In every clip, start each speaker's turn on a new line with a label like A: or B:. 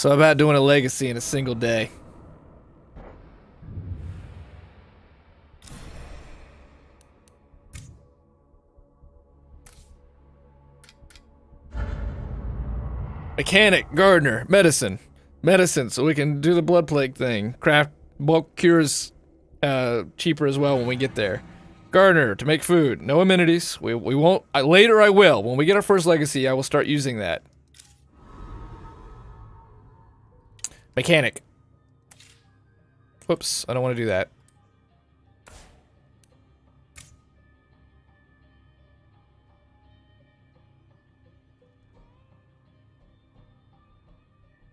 A: So about doing a legacy in a single day. Mechanic, gardener, medicine. Medicine, so we can do the blood plague thing. Craft bulk cures cheaper as well when we get there. Gardener, to make food. No amenities. We won't. Later I will. When we get our first legacy, I will start using that. Mechanic. Whoops, I don't want to do that.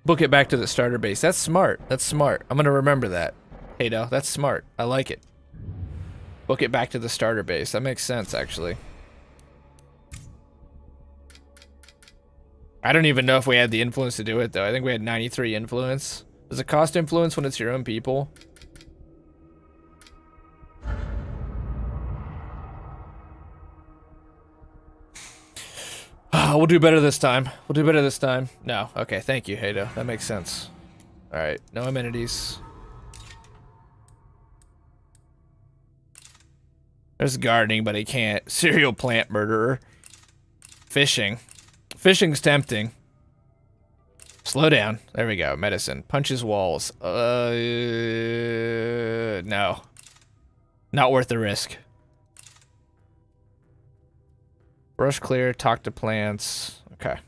A: Book it back to the starter base. That's smart. That's smart. I'm gonna remember that. Hado, that's smart. I like it. Book it back to the starter base. That makes sense, actually. I don't even know if we had the influence to do it, though. I think we had 93 influence. Does it cost influence when it's your own people? We'll do better this time. We'll do better this time. No. Okay, thank you, Hado. That makes sense. Alright, no amenities. There's gardening, but he can't. Cereal plant murderer. Fishing. Fishing's tempting. Slow down. There we go. Medicine. Punches walls. No. Not worth the risk. Brush clear, talk to plants. Okay.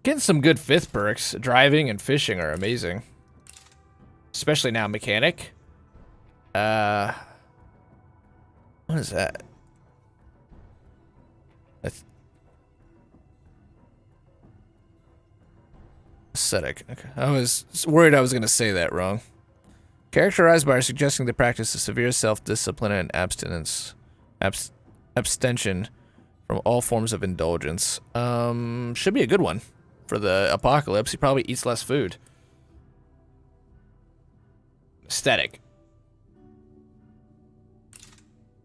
A: Getting some good 5th perks. Driving and fishing are amazing. Especially now, mechanic. What is that? That's aesthetic. Okay. I was worried I was going to say that wrong. Characterized by suggesting the practice of severe self-discipline and abstinence, abstention from all forms of indulgence. Should be a good one for the apocalypse. He probably eats less food. Aesthetic.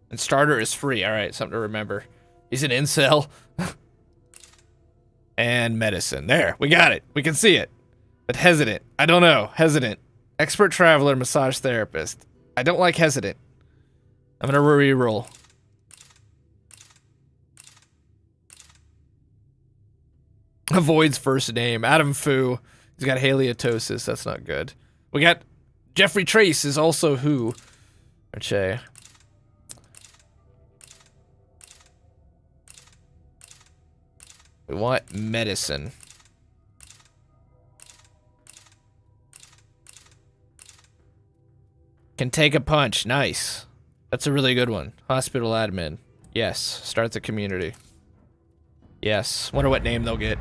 A: And starter is free. All right, something to remember. He's an incel. And medicine. There, we got it. We can see it. But hesitant. I don't know. Hesitant. Expert traveler, massage therapist. I don't like hesitant. I'm gonna re-roll. Avoids first name. Adam Fu. He's got halitosis. That's not good. We got Jeffrey Trace is also who? Che. We want medicine. Can take a punch. Nice. That's a really good one. Hospital admin. Yes. Start the community. Yes. Wonder what name they'll get.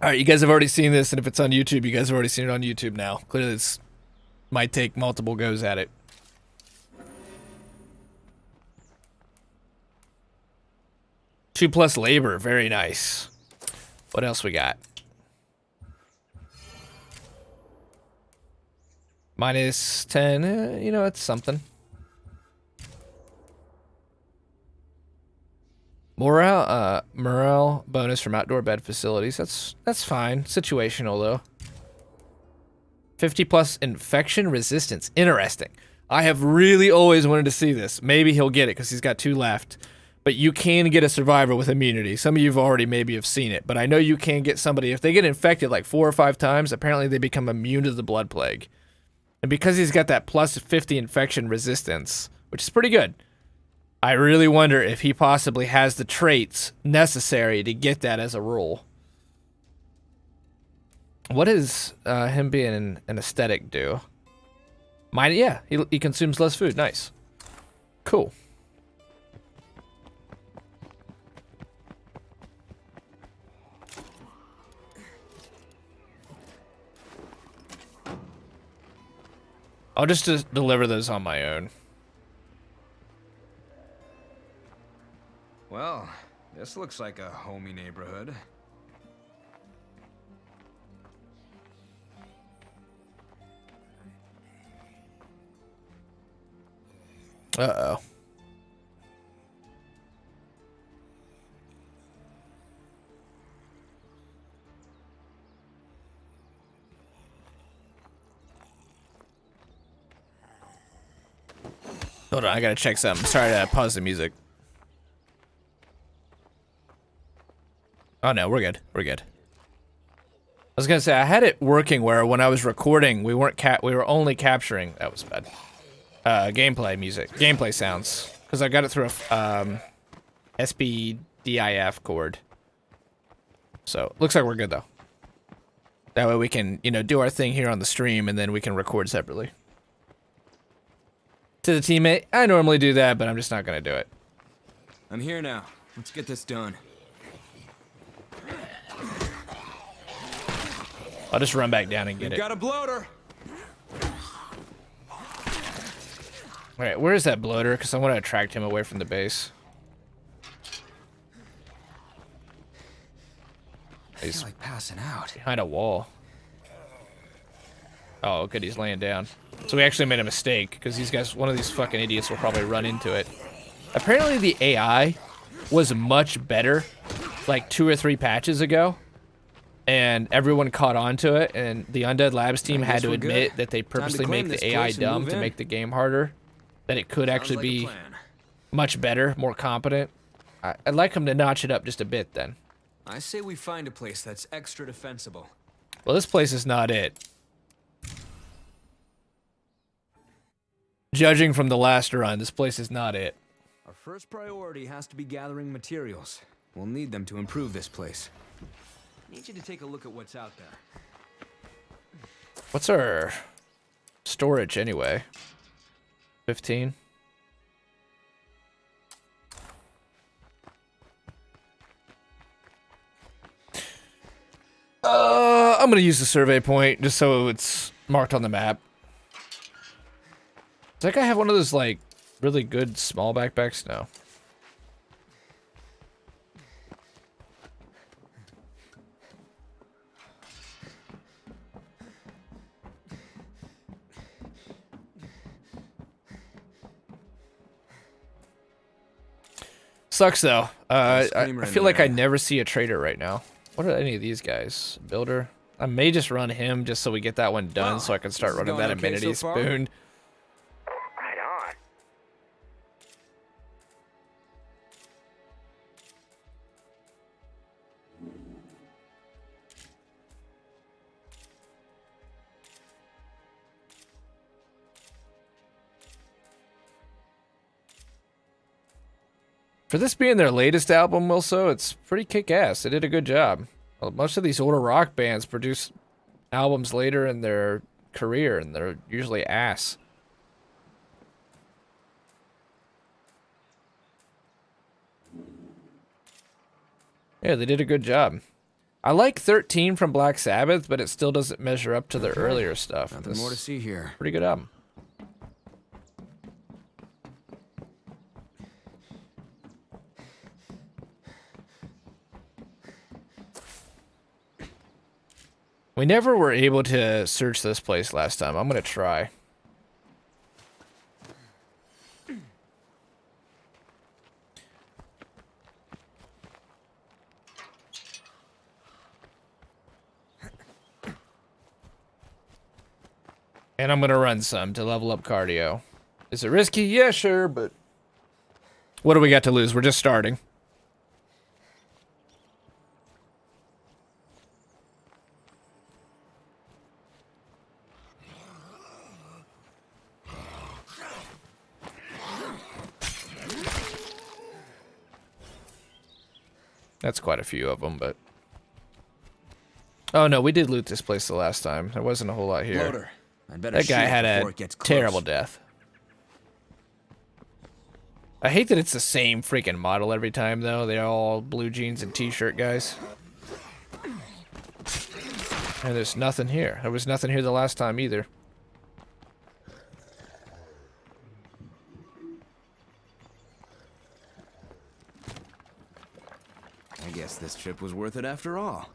A: Alright, you guys have already seen this, and if it's on YouTube, you guys have already seen it on YouTube now. Clearly, this might take multiple goes at it. +2 labor. Very nice. What else we got? -10. You know, it's something. Morale bonus from outdoor bed facilities. That's fine. Situational though. 50+ infection resistance. Interesting. I have really always wanted to see this. Maybe he'll get it because he's got 2 left. But you can get a survivor with immunity. Some of you have already maybe have seen it, but I know you can get somebody, if they get infected like 4 or 5 times, apparently they become immune to the blood plague. And because he's got that +50 infection resistance, which is pretty good, I really wonder if he possibly has the traits necessary to get that as a rule. What does him being an aesthetic do? Yeah, he consumes less food. Nice. Cool. I'll just deliver those on my own.
B: Well, this looks like a homey neighborhood.
A: Uh-oh. Hold on, I gotta check something. Sorry to pause the music. Oh no, we're good. We're good. I was gonna say I had it working where when I was recording, we were only capturing. That was bad. Gameplay music, gameplay sounds, because I got it through a SPDIF cord. So looks like we're good though. That way we can, you know, do our thing here on the stream, and then we can record separately. To the teammate, I normally do that, but I'm just not gonna do it.
B: I'm here now. Let's get this done.
A: I'll just run back down and get it.
B: Got a bloater.
A: Alright, where is that bloater? Because I want to attract him away from the base. He's
B: like passing out.
A: behind a wall. Oh, good, he's laying down. So we actually made a mistake, because these guys, one of these fucking idiots will probably run into it. Apparently the AI was much better, like 2 or 3 patches ago. And everyone caught on to it, and the Undead Labs team had to admit that they purposely make the AI dumb to make the game harder. That it could actually be much better, more competent. I'd like them to notch it up just a bit then.
B: I say we find a place that's extra defensible.
A: Well, this place is not it. Judging from the last run, this place is not it.
B: Our first priority has to be gathering materials. We'll need them to improve this place. Need you to take a look at what's out there.
A: What's our storage anyway? 15? I'm gonna use the survey point just so it's marked on the map. Does that guy have one of those, like, really good small backpacks? No. Sucks though. I feel like I never see a trader right now. What are any of these guys? Builder? I may just run him just so we get that one done, so I can start running that amenity spoon.
C: Right on.
A: For this being their latest album, also, it's pretty kick-ass. They did a good job. Well, most of these older rock bands produce albums later in their career, and they're usually ass. Yeah, they did a good job. I like 13 from Black Sabbath, but it still doesn't measure up to their earlier stuff.
B: Nothing more to see here.
A: Pretty good album. We never were able to search this place last time. I'm gonna try. And I'm gonna run some to level up cardio. Is it risky? Yeah, sure, but what do we got to lose? We're just starting. That's quite a few of them, but... Oh no, we did loot this place the last time. There wasn't a whole lot here.
B: Loader.
A: That guy had a terrible death. I hate that it's the same freaking model every time, though. They're all blue jeans and t-shirt guys. And there's nothing here. There was nothing here the last time either.
B: I guess this trip was worth it after all.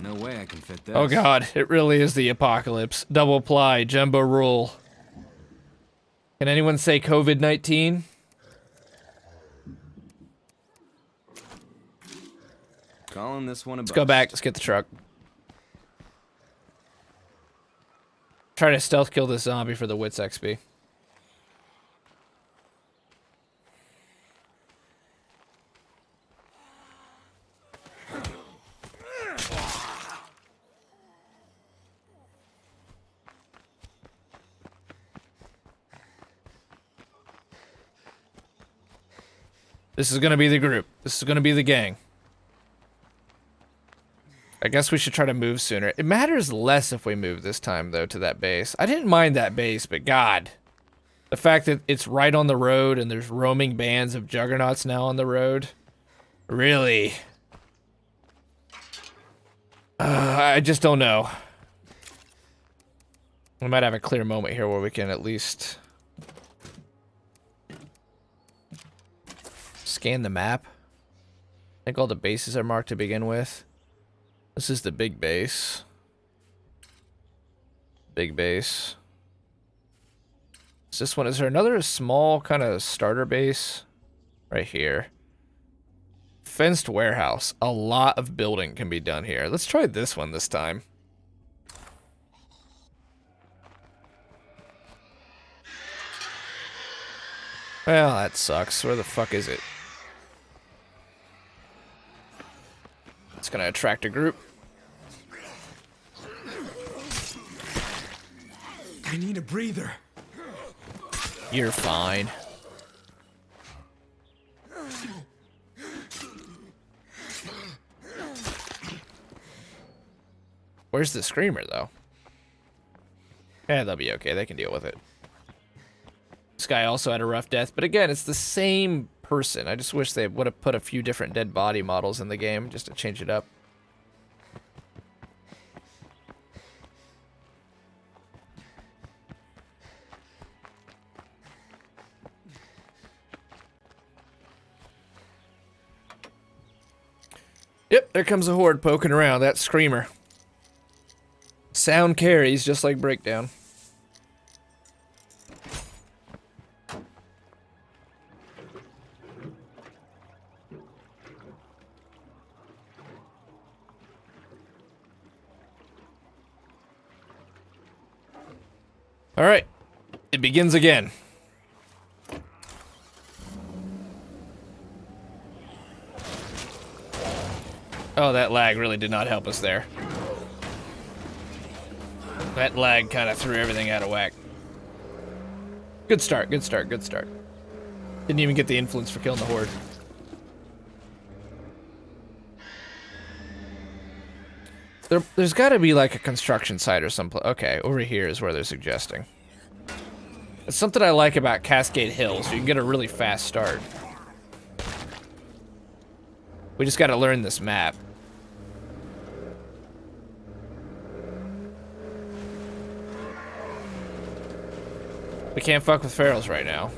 B: No way I can fit this.
A: Oh god, it really is the apocalypse. Double ply, jumbo roll. Can anyone say COVID-19?
B: Calling this one a
A: Let's
B: bust.
A: go back. Let's get the truck. Try to stealth kill this zombie for the wits XP. This is gonna be the group. This is gonna be the gang. I guess we should try to move sooner. It matters less if we move this time, though, to that base. I didn't mind that base, but God. The fact that it's right on the road and there's roaming bands of juggernauts now on the road. Really? I just don't know. We might have a clear moment here where we can at least scan the map. I think all the bases are marked to begin with. This is the big base. Big base. Is this one? Is there another small kind of starter base? Right here. Fenced warehouse. A lot of building can be done here. Let's try this one this time. Well, that sucks. Where the fuck is it? It's gonna attract a group.
B: I need a breather.
A: You're fine. Where's the screamer, though? Yeah, they'll be okay. They can deal with it. This guy also had a rough death, but again, it's the same person. I just wish they would have put a few different dead body models in the game just to change it up. Yep, there comes a horde poking around. That screamer. Sound carries just like breakdown. All right, it begins again. Oh, that lag really did not help us there. That lag kind of threw everything out of whack. Good start, good start, good start. Didn't even get the influence for killing the horde. There's got to be like a construction site or something. Okay, over here is where they're suggesting. It's something I like about Cascade Hills. You can get a really fast start. We just got to learn this map. We can't fuck with ferals right now.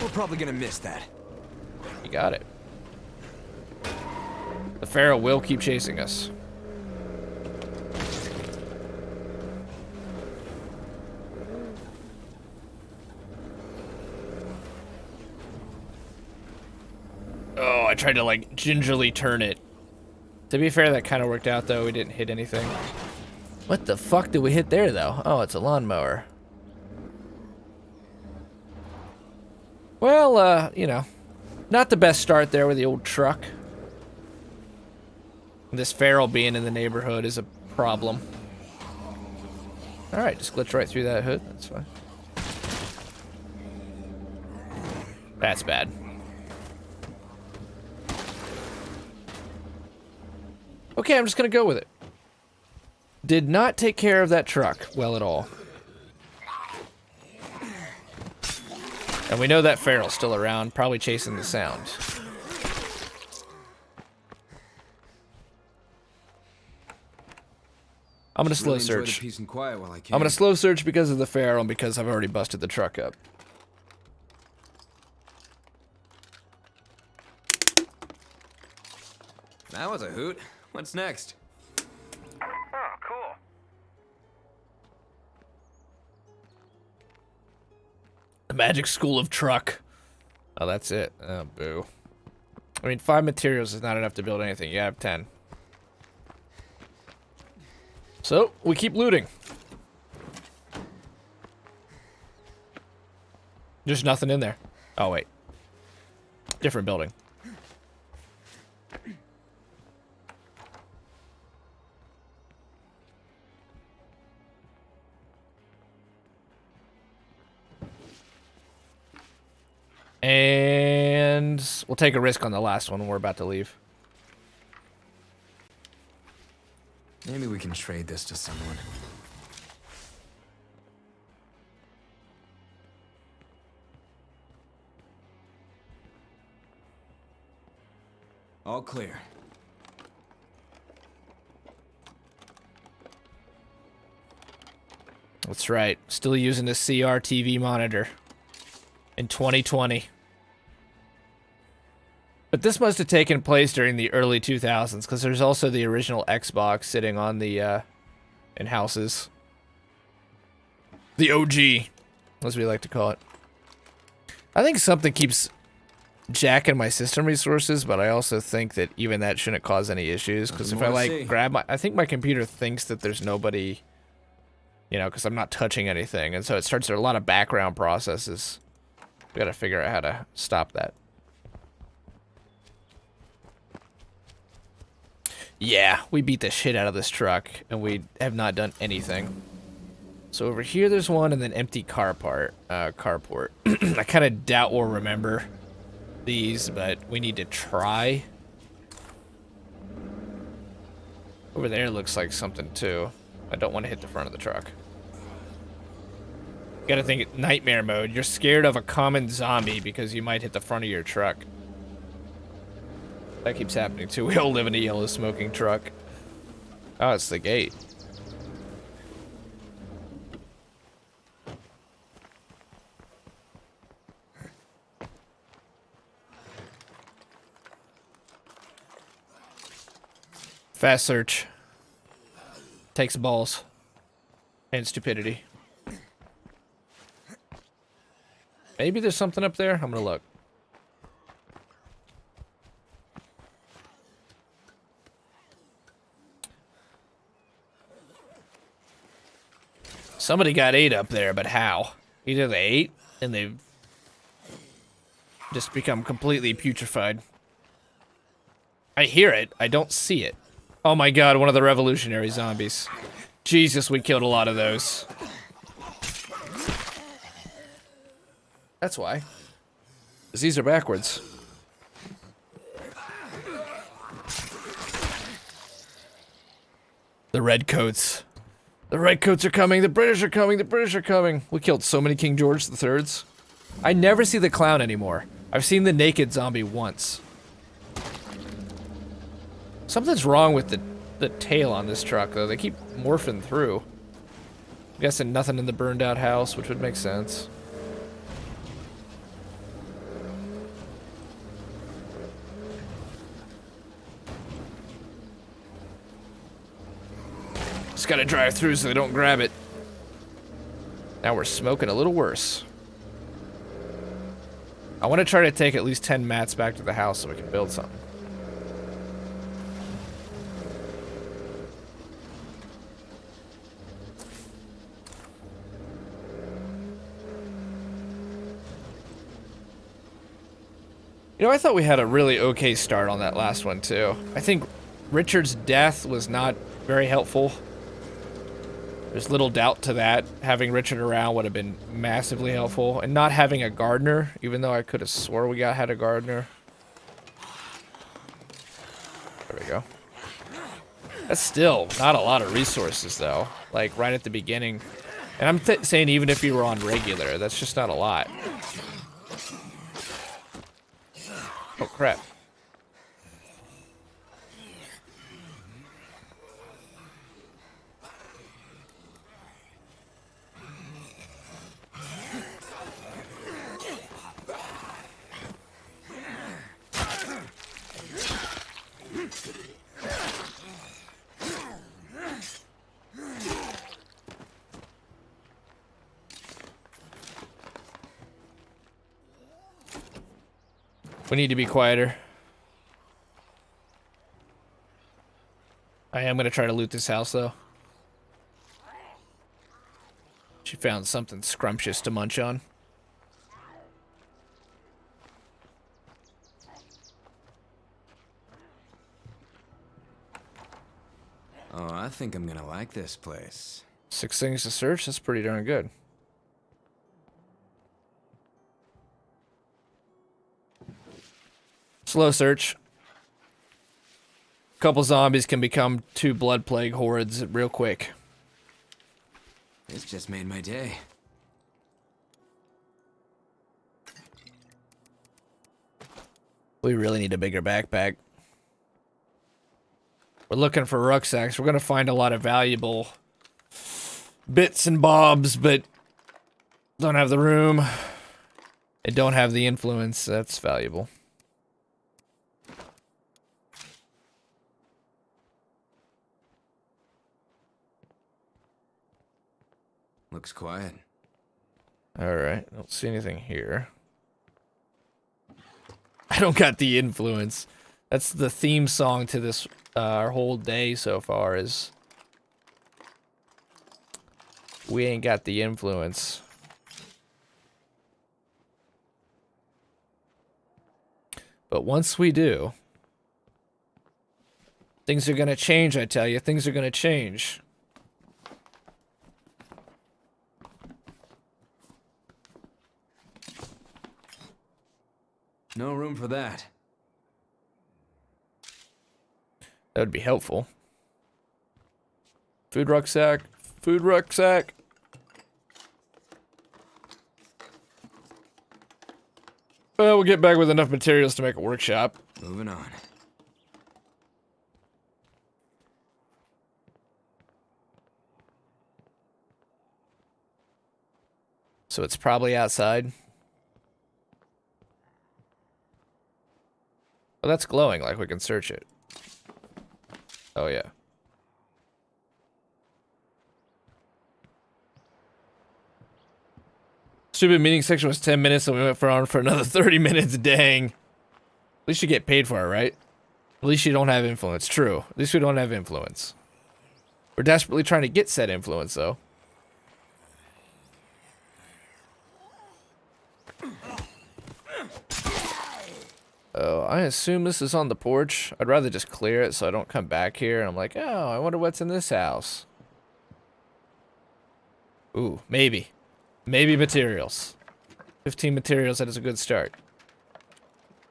B: We're probably gonna miss that.
A: You got it. The feral will keep chasing us. Oh, I tried to like gingerly turn it. To be fair, that kind of worked out though. We didn't hit anything. What the fuck did we hit there though? Oh, it's a lawnmower. Well, you know, not the best start there with the old truck. This feral being in the neighborhood is a problem. Alright, just glitch right through that hood. That's fine. That's bad. Okay, I'm just gonna go with it. Did not take care of that truck well at all. And we know that feral's still around, probably chasing the sound. I'm gonna slow
B: Really enjoy the
A: search.
B: peace and quiet while I can.
A: I'm gonna slow search because of the feral and because I've already busted the truck up.
B: That was a hoot. What's next?
C: Oh, cool.
A: The Magic School of Truck. Oh, that's it. Oh, boo. I mean, 5 materials is not enough to build anything. You have 10. So, we keep looting. There's nothing in there. Oh, wait. Different building. And we'll take a risk on the last one when we're about to leave.
B: Maybe we can trade this to someone. All clear.
A: That's right. Still using the CRTV monitor in 2020. But this must have taken place during the early 2000s, because there's also the original Xbox sitting on the, in houses. The OG, as we like to call it. I think something keeps jacking my system resources, but I also think that even that shouldn't cause any issues, because if I, like, grab my... I think my computer thinks that there's nobody, you know, because I'm not touching anything, and so it starts a lot of background processes. We gotta figure out how to stop that. Yeah, we beat the shit out of this truck, and we have not done anything. So over here there's one, and then empty carport. I kind of doubt we'll remember these, but we need to try. Over there looks like something too. I don't want to hit the front of the truck. You gotta think nightmare mode. You're scared of a common zombie because you might hit the front of your truck. That keeps happening too. We all live in a yellow smoking truck. Oh, it's the gate. Fast search. Takes balls. And stupidity. Maybe there's something up there? I'm gonna look. Somebody got 8 up there, but how? Either they ate and they've just become completely putrefied. I hear it. I don't see it. Oh my god, one of the revolutionary zombies. Jesus, we killed a lot of those. That's why. 'Cause these are backwards. The redcoats. The redcoats are coming. The British are coming. The British are coming. We killed so many King George III's. I never see the clown anymore. I've seen the naked zombie once. Something's wrong with the tail on this truck, though. They keep morphing through. I'm guessing nothing in the burned out house, which would make sense. Just gotta drive through so they don't grab it. Now we're smoking a little worse. I want to try to take at least 10 mats back to the house so we can build something. You know, I thought we had a really okay start on that last one, too. I think Richard's death was not very helpful. There's little doubt to that. Having Richard around would have been massively helpful. And not having a gardener, even though I could have swore we had a gardener. There we go. That's still not a lot of resources, though. Like, right at the beginning. And I'm saying even if you were on regular, that's just not a lot. Oh, crap. We need to be quieter. I am gonna try to loot this house though. She found something scrumptious to munch on.
B: Oh, I think I'm gonna like this place.
A: 6 things to search, that's pretty darn good. Slow search. Couple zombies can become 2 blood plague hordes real quick.
B: This just made my day.
A: We really need a bigger backpack. We're looking for rucksacks. We're gonna find a lot of valuable bits and bobs, but don't have the room and don't have the influence. That's valuable.
B: Looks quiet.
A: Alright, don't see anything here. I don't got the influence. That's the theme song to this, our whole day so far is... We ain't got the influence. But once we do... Things are gonna change, I tell you. Things are gonna change.
B: No room for that.
A: That would be helpful. Food rucksack. Food rucksack. Well, we'll get back with enough materials to make a workshop.
B: Moving on.
A: So it's probably outside. Oh, that's glowing, like we can search it. Oh, yeah. Stupid meeting section was 10 minutes and we went on for another 30 minutes. Dang. At least you get paid for it, right? At least you don't have influence. True. At least we don't have influence. We're desperately trying to get said influence, though. Oh, I assume this is on the porch. I'd rather just clear it so I don't come back here and I'm like, oh, I wonder what's in this house. Ooh, maybe. Maybe materials. 15 materials, that is a good start.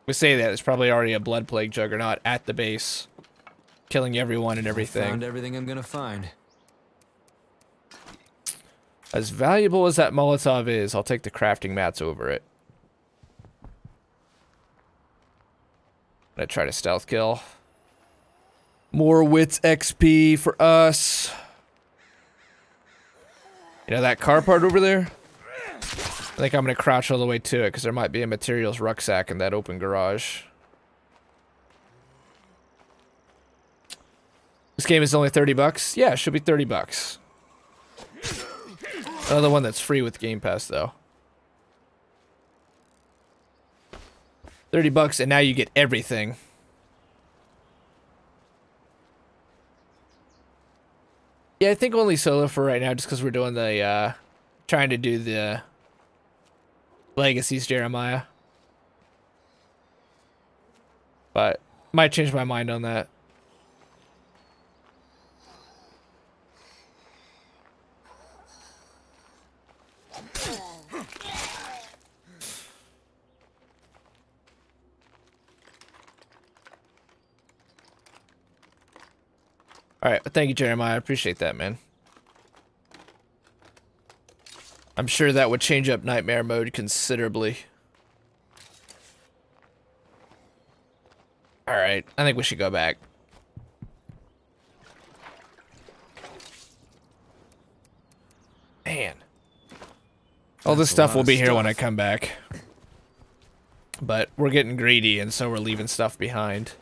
A: We say that, there's probably already a blood plague juggernaut at the base. Killing everyone and everything.
B: Found everything I'm gonna find.
A: As valuable as that Molotov is, I'll take the crafting mats over it. I'm gonna try to stealth kill. More wits XP for us. You know that car part over there? I think I'm gonna crouch all the way to it because there might be a materials rucksack in that open garage. This game is only 30 bucks? Yeah, it should be 30 bucks. Another one that's free with Game Pass though. 30 bucks and now you get everything. Yeah, I think only solo for right now just because we're doing the, trying to do the Legacies, Jeremiah. But, might change my mind on that. Alright, thank you, Jeremiah. I appreciate that, man. I'm sure that would change up nightmare mode considerably. Alright, I think we should go back. Man. All this stuff will be here when I come back. But we're getting greedy, and so we're leaving stuff behind.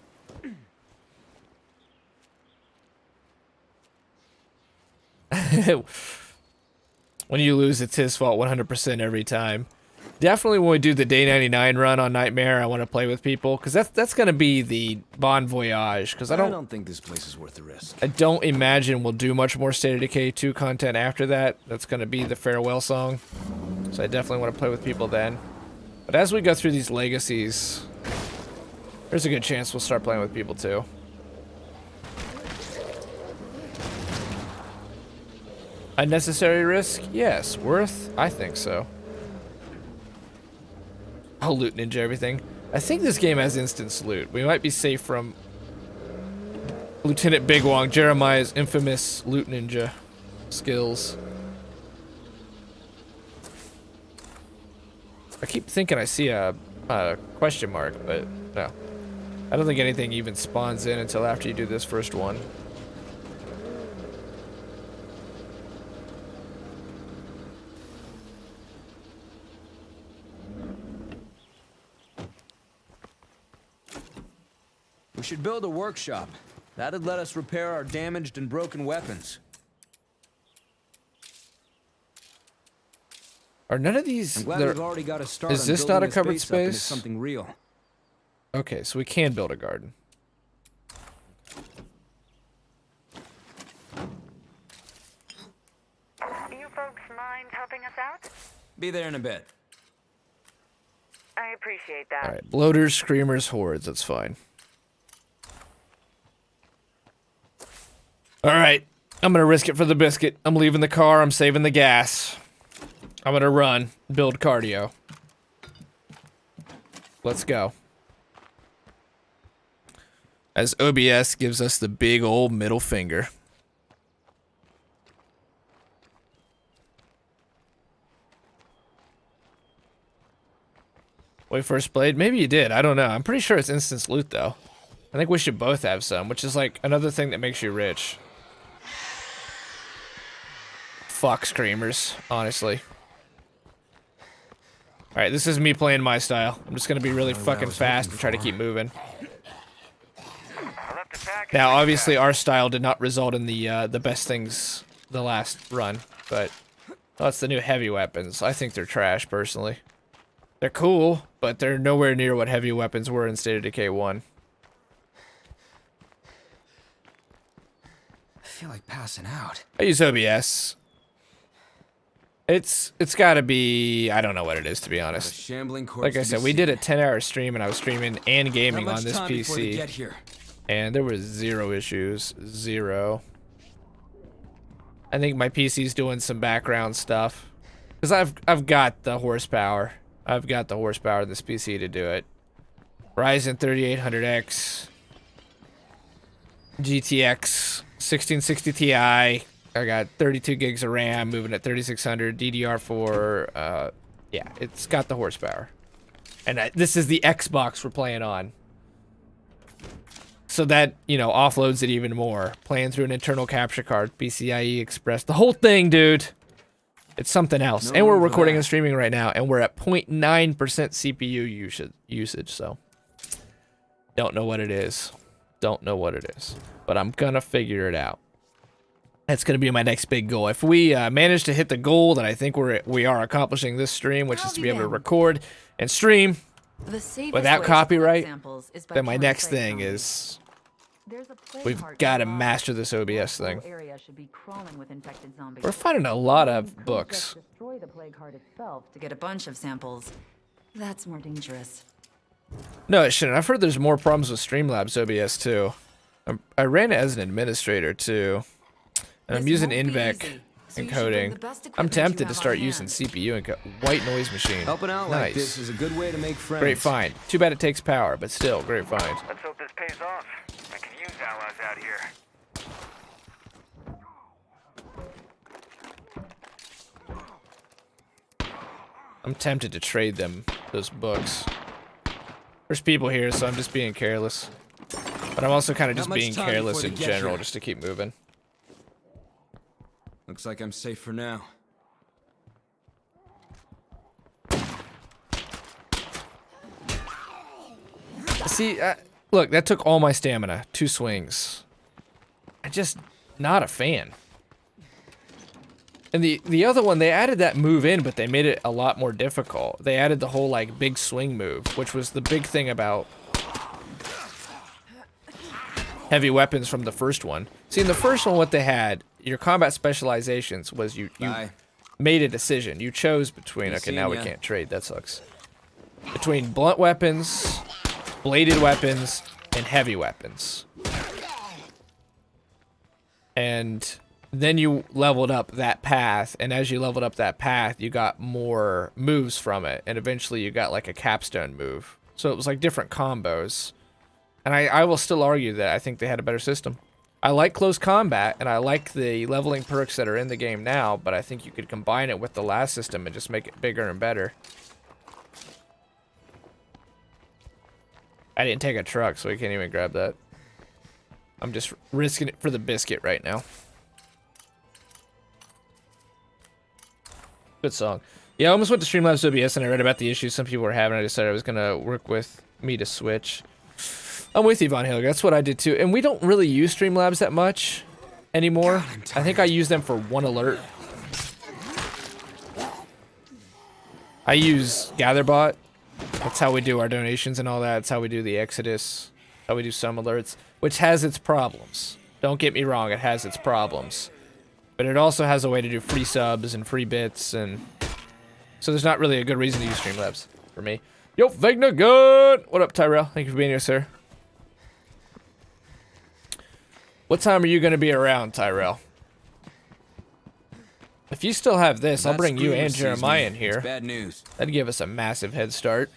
A: When you lose, it's his fault 100% every time. Definitely when we do the day 99 run on Nightmare, I want to play with people because that's gonna be the Bon Voyage. Because
B: I don't think this place is worth the risk.
A: I don't imagine we'll do much more State of Decay 2 content after that. That's gonna be the farewell song. So I definitely want to play with people then. But as we go through these legacies, there's a good chance we'll start playing with people too. Unnecessary risk? Yes. Worth? I think so. I'll loot ninja everything. I think this game has instance loot. We might be safe from Lieutenant Big Wong, Jeremiah's infamous loot ninja skills. I keep thinking I see a question mark, but no. I don't think anything even spawns in until after you do this first one.
B: We should build a workshop. That'd let us repair our damaged and broken weapons.
A: Are none of these...
B: I'm glad we've already got a start.
A: Is this not a covered space?
B: Something real.
A: Okay, so we can build a garden.
C: Do you folks mind helping us out?
B: Be there in a bit.
C: I appreciate that.
A: Alright, bloaters, screamers, hordes, that's fine. Alright, I'm gonna risk it for the biscuit. I'm leaving the car, I'm saving the gas. I'm gonna run, build cardio. Let's go. As OBS gives us the big old middle finger. When we first played? Maybe you did, I don't know. I'm pretty sure it's instance loot though. I think we should both have some, which is like another thing that makes you rich. Fuck screamers, honestly. Alright, this is me playing my style. I'm just gonna be really fucking fast and try to keep moving. Now, obviously, our style did not result in the best things the last run, but that's the new heavy weapons. I think they're trash, personally. They're cool, but they're nowhere near what heavy weapons were in State of Decay 1.
B: I feel like passing out.
A: I use OBS. It's gotta be, I don't know what it is, to be honest. Like I said, we did a 10-hour stream and I was streaming and gaming on this PC. And there was 0 issues. 0. I think my PC's doing some background stuff. Because I've got the horsepower. I've got the horsepower of this PC to do it. Ryzen 3800X. GTX 1660 Ti. I got 32 gigs of RAM, moving at 3600, DDR4. Yeah, it's got the horsepower. And this is the Xbox we're playing on. So that, you know, offloads it even more. Playing through an internal capture card, PCIe Express, the whole thing, dude. It's something else. And we're recording and streaming right now, and we're at 0.9% CPU usage, so. Don't know what it is. Don't know what it is. But I'm gonna figure it out. That's going to be my next big goal. If we manage to hit the goal that I think we are accomplishing this stream, which is to be able to record and stream without copyright, then my next thing is we've got to master this OBS thing. We're finding a lot of books.
D: Destroy the plague heart itself to get a bunch of samples. That's more dangerous.
A: No, it shouldn't. I've heard there's more problems with Streamlabs OBS too. I ran it as an administrator too. And I'm using INVEC encoding. I'm tempted to start using CPU and white noise machine.
B: Helping out like this is a good way to make friends.
A: Great find. Too bad it takes power, but still, great find.
C: Let's hope this pays off. I can use allies out here.
A: I'm tempted to trade them those books. There's people here, so I'm just being careless. But I'm also kind of just being careless in general, just to keep moving.
B: Looks like I'm safe for now.
A: See, look, that took all my stamina. 2 swings. I'm just not a fan. And the other one, they added that move in, but they made it a lot more difficult. They added the whole like big swing move, which was the big thing about heavy weapons from the first one. See, in the first one, what they had, your combat specializations was you made a decision. You chose between, okay, now we can't trade, that sucks. Between blunt weapons, bladed weapons, and heavy weapons. And then you leveled up that path, and as you leveled up that path, you got more moves from it, and eventually you got like a capstone move. So it was like different combos. And I will still argue that I think they had a better system. I like close combat, and I like the leveling perks that are in the game now, but I think you could combine it with the last system and just make it bigger and better. I didn't take a truck, so we can't even grab that. I'm just risking it for the biscuit right now. Good song. Yeah, I almost went to Streamlabs OBS and I read about the issues some people were having. I decided I was going to work with me to switch. I'm with you, Von Hilger. That's what I did too. And we don't really use Streamlabs that much anymore. God, I think I use them for one alert. I use GatherBot. That's how we do our donations and all that. That's how we do the Exodus. How we do some alerts, which has its problems. Don't get me wrong, it has its problems. But it also has a way to do free subs and free bits, and so there's not really a good reason to use Streamlabs for me. Yo, Vegna good! What up, Tyrell? Thank you for being here, sir. What time are you going to be around, Tyrell? If you still have this, I'll bring you and Jeremiah in here.
B: Bad news.
A: That'd give us a massive head start.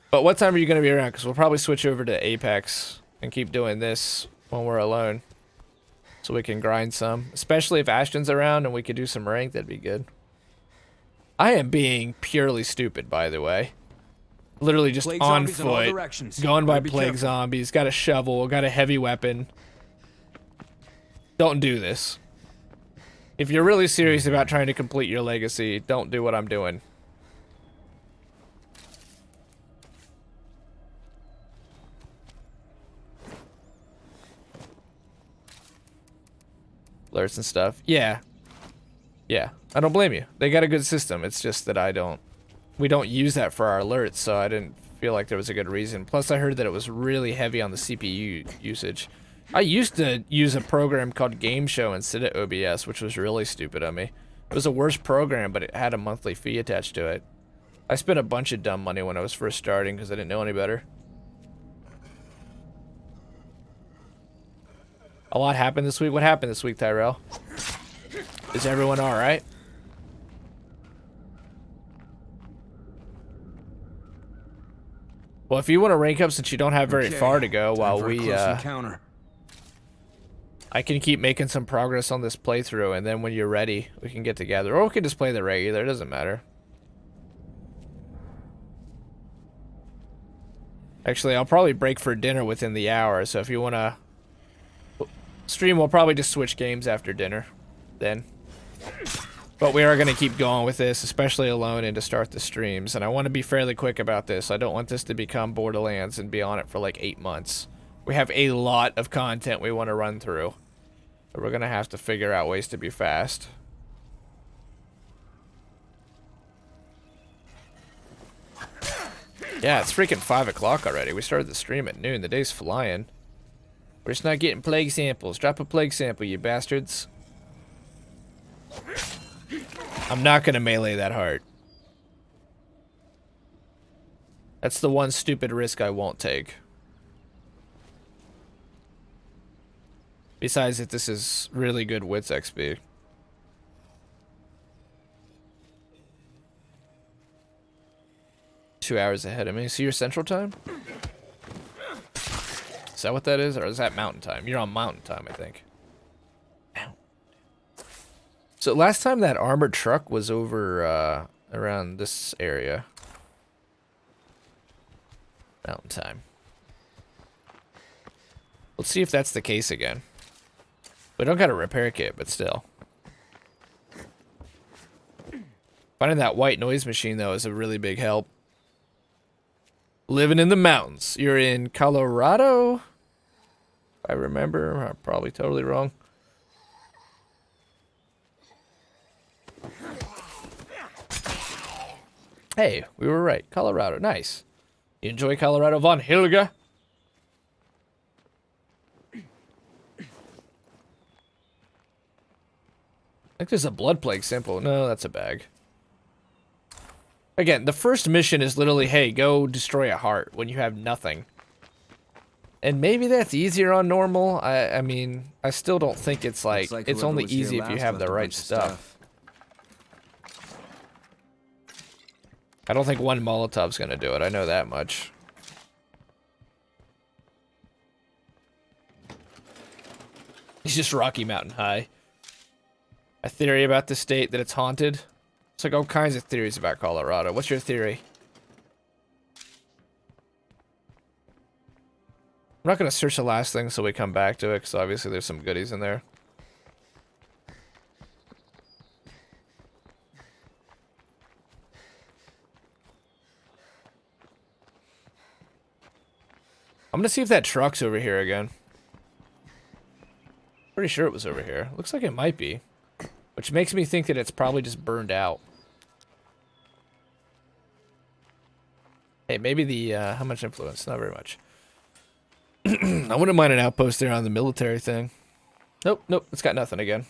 A: But what time are you going to be around? Because we'll probably switch over to Apex and keep doing this when we're alone. So we can grind some. Especially if Ashton's around and we could do some rank, that'd be good. I am being purely stupid, by the way. Literally just on foot, going by plague zombies, got a shovel, got a heavy weapon. Don't do this. If you're really serious about trying to complete your legacy, don't do what I'm doing. Alerts and stuff. Yeah. Yeah. I don't blame you. They got a good system. It's just that we don't use that for our alerts, so I didn't feel like there was a good reason. Plus, I heard that it was really heavy on the CPU usage. I used to use a program called Game Show instead of OBS, which was really stupid of me. It was a worse program, but it had a monthly fee attached to it. I spent a bunch of dumb money when I was first starting because I didn't know any better. A lot happened this week. What happened this week, Tyrell? Is everyone alright? Well, if you want to rank up since you don't have very far to go while we, I can keep making some progress on this playthrough, and then when you're ready, we can get together. Or we can just play the regular, it doesn't matter. Actually, I'll probably break for dinner within the hour, so if you want to stream, we'll probably just switch games after dinner then. But we are going to keep going with this, especially alone, and to start the streams. And I want to be fairly quick about this. I don't want this to become Borderlands and be on it for like 8 months. We have a lot of content we want to run through. But we're going to have to figure out ways to be fast. Yeah, it's freaking 5 o'clock already. We started the stream at noon. The day's flying. We're just not getting plague samples. Drop a plague sample, you bastards. I'm not gonna melee that hard. That's the one stupid risk I won't take. Besides that, this is really good wits XP. Two hours ahead of me. So you're Central Time? Is that what that is? Or is that Mountain Time? You're on Mountain Time, I think. So last time that armored truck was over around this area. Mountain Time. Let's see if that's the case again. We don't got a repair kit, but still. Finding that white noise machine, though, is a really big help. Living in the mountains. You're in Colorado? If I remember. I'm probably totally wrong. Hey, we were right. Colorado, nice. You enjoy Colorado, Von Hilger? I think there's a blood plague sample. No, that's a bag. Again, the first mission is literally, hey, go destroy a heart when you have nothing. And maybe that's easier on normal. I mean, I still don't think it's like it's
B: whoever
A: only
B: was here
A: easy if you
B: last
A: have
B: left
A: the
B: a
A: right
B: bunch of
A: stuff. I don't think one Molotov's gonna do it. I know that much. He's just Rocky Mountain High. A theory about the state that it's haunted. It's like all kinds of theories about Colorado. What's your theory? I'm not gonna search the last thing so we come back to it, because obviously there's some goodies in there. I'm gonna see if that truck's over here again. Pretty sure it was over here. Looks like it might be. Which makes me think that it's probably just burned out. Hey, maybe the, how much influence? Not very much. I wouldn't mind an outpost there on the military thing. Nope, nope, it's got nothing again.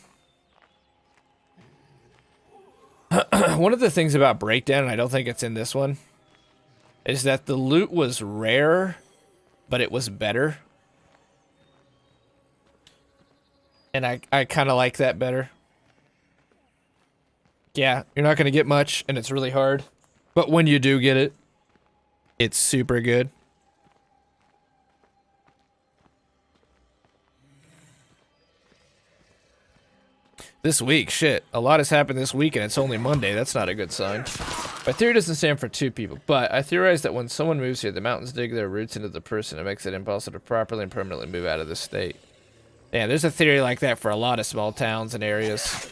A: One of the things about Breakdown, and I don't think it's in this one, is that the loot was rare, but it was better. And I kind of like that better. Yeah, you're not going to get much, and it's really hard. But when you do get it, it's super good. This week, shit. A lot has happened this week, and it's only Monday. That's not a good sign. My theory doesn't stand for two people, but I theorize that when someone moves here, the mountains dig their roots into the person. It makes it impossible to properly and permanently move out of the state. Yeah, there's a theory like that for a lot of small towns and areas.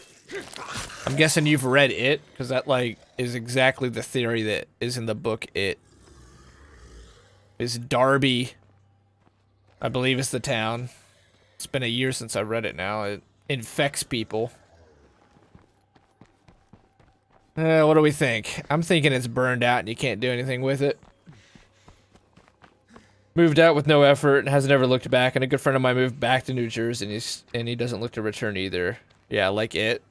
A: I'm guessing you've read It, because that, like, is exactly the theory that is in the book It. Is Darby, I believe is the town. It's been a year since I read it now. It infects people. What do we think? I'm thinking it's burned out and you can't do anything with it. Moved out with no effort and hasn't ever looked back. And a good friend of mine moved back to New Jersey and he doesn't look to return either. Yeah, like It.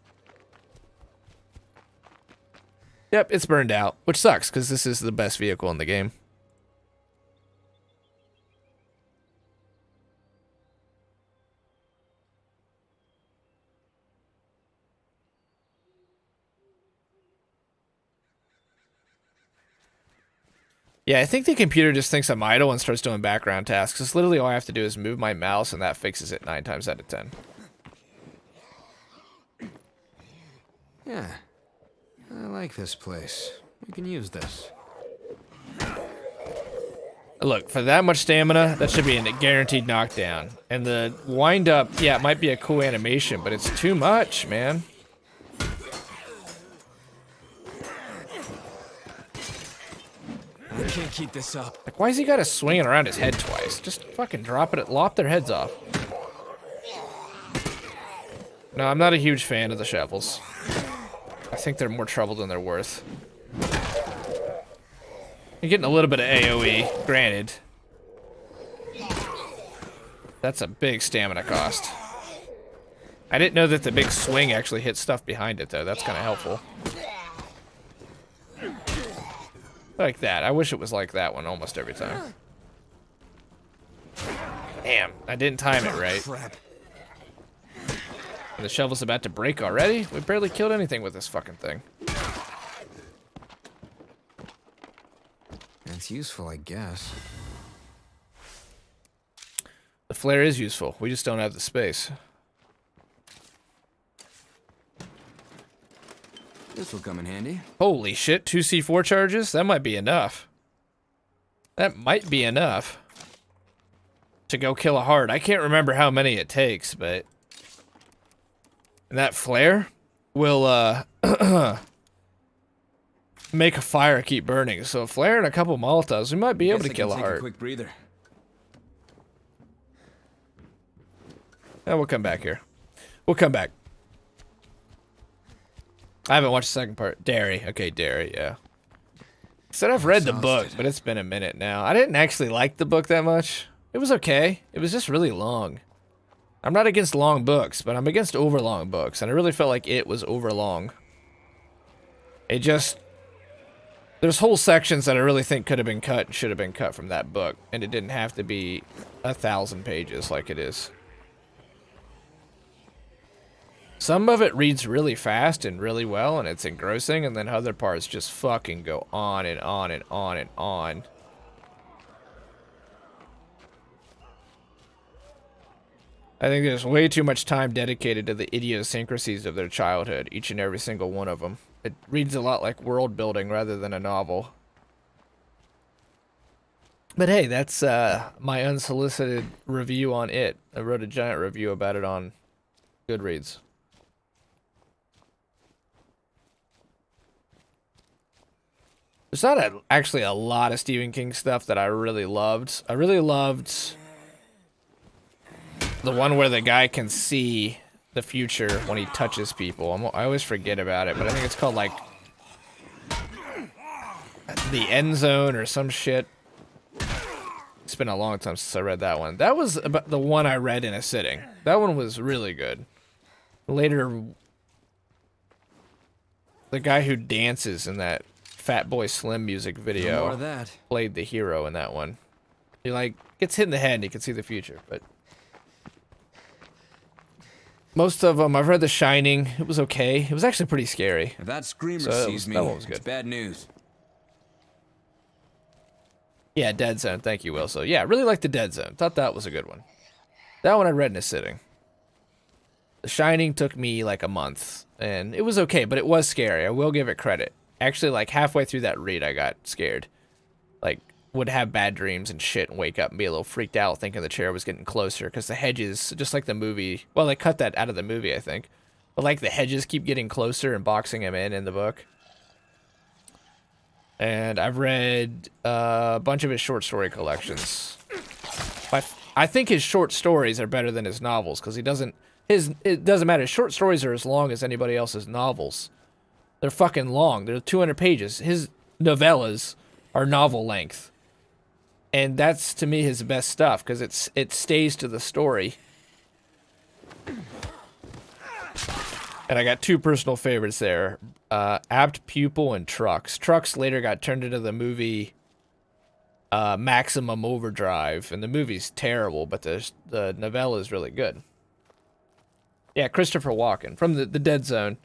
A: Yep, it's burned out, which sucks because this is the best vehicle in the game. Yeah, I think the computer just thinks I'm idle and starts doing background tasks. Because literally all I have to do is move my mouse and that fixes it 9 times out of 10.
B: Yeah. I like this place. We can use this.
A: Look, for that much stamina, that should be a guaranteed knockdown. And the wind up, yeah, it might be a cool animation, but it's too much, man.
B: I can't keep this up.
A: Like, why has he got to swinging around his head twice? Just fucking drop it, lop their heads off. No, I'm not a huge fan of the shovels. I think they're more trouble than they're worth. You're getting a little bit of AoE, granted. That's a big stamina cost. I didn't know that the big swing actually hit stuff behind it, though. That's kind of helpful. Like that. I wish it was like that one almost every time. Damn, I didn't time it right.
B: Crap.
A: And the shovel's about to break already? We barely killed anything with this fucking thing.
B: That's useful, I guess.
A: The flare is useful. We just don't have the space.
B: This will come in handy.
A: Holy shit, 2 C4 charges? That might be enough. That might be enough to go kill a heart. I can't remember how many it takes, but... And that flare will, make a fire keep burning. So a flare and a couple Molotovs, we might be able to kill a heart.
B: Quick breather.
A: Yeah, we'll come back here. We'll come back. I haven't watched the second part. Dairy. Okay, Dairy, yeah. Said I've read the book,
B: Exhausted.
A: but it's been a minute now. I didn't actually like the book that much. It was okay. It was just really long. I'm not against long books, but I'm against overlong books, and I really felt like it was overlong. It just... There's whole sections that I really think could have been cut and should have been cut from that book, and it didn't have to be 1,000 pages like it is. Some of it reads really fast and really well, and it's engrossing, and then other parts just fucking go on and on and on and on. I think there's way too much time dedicated to the idiosyncrasies of their childhood, each and every single one of them. It reads a lot like world building rather than a novel. But hey, that's my unsolicited review on it. I wrote a giant review about it on Goodreads. There's not actually a lot of Stephen King stuff that I really loved. I really loved the one where the guy can see the future when he touches people. I always forget about it, but I think it's called like The End Zone or some shit. It's been a long time since I read that one. That was about the one I read in a sitting. That one was really good. Later, the guy who dances in that Fatboy Slim music
B: No
A: video
B: more of that.
A: played the hero in that one. He like gets hit in the head and he can see the future, but most of them, I've read The Shining. It was okay. It was actually pretty scary.
B: If that screamer
A: So
B: sees me,
A: that one was
B: it's
A: good.
B: bad news.
A: Yeah, Dead Zone. Thank you, Will. So yeah, I really liked the Dead Zone. Thought that was a good one. That one I read in a sitting. The Shining took me like a month, and it was okay, but it was scary. I will give it credit. Actually, like halfway through that read, I got scared. Like, would have bad dreams and shit and wake up and be a little freaked out thinking the chair was getting closer because the hedges, just like the movie, well, they cut that out of the movie, I think. But like the hedges keep getting closer and boxing him in the book. And I've read a bunch of his short story collections. I think his short stories are better than his novels because he doesn't, it doesn't matter. His short stories are as long as anybody else's novels. They're fucking long. They're 200 pages. His novellas are novel length. And that's, to me, his best stuff, because it stays to the story. And I got two personal favorites there. Apt Pupil and Trucks. Trucks later got turned into the movie Maximum Overdrive. And the movie's terrible, but the novella is really good. Yeah, Christopher Walken from the Dead Zone.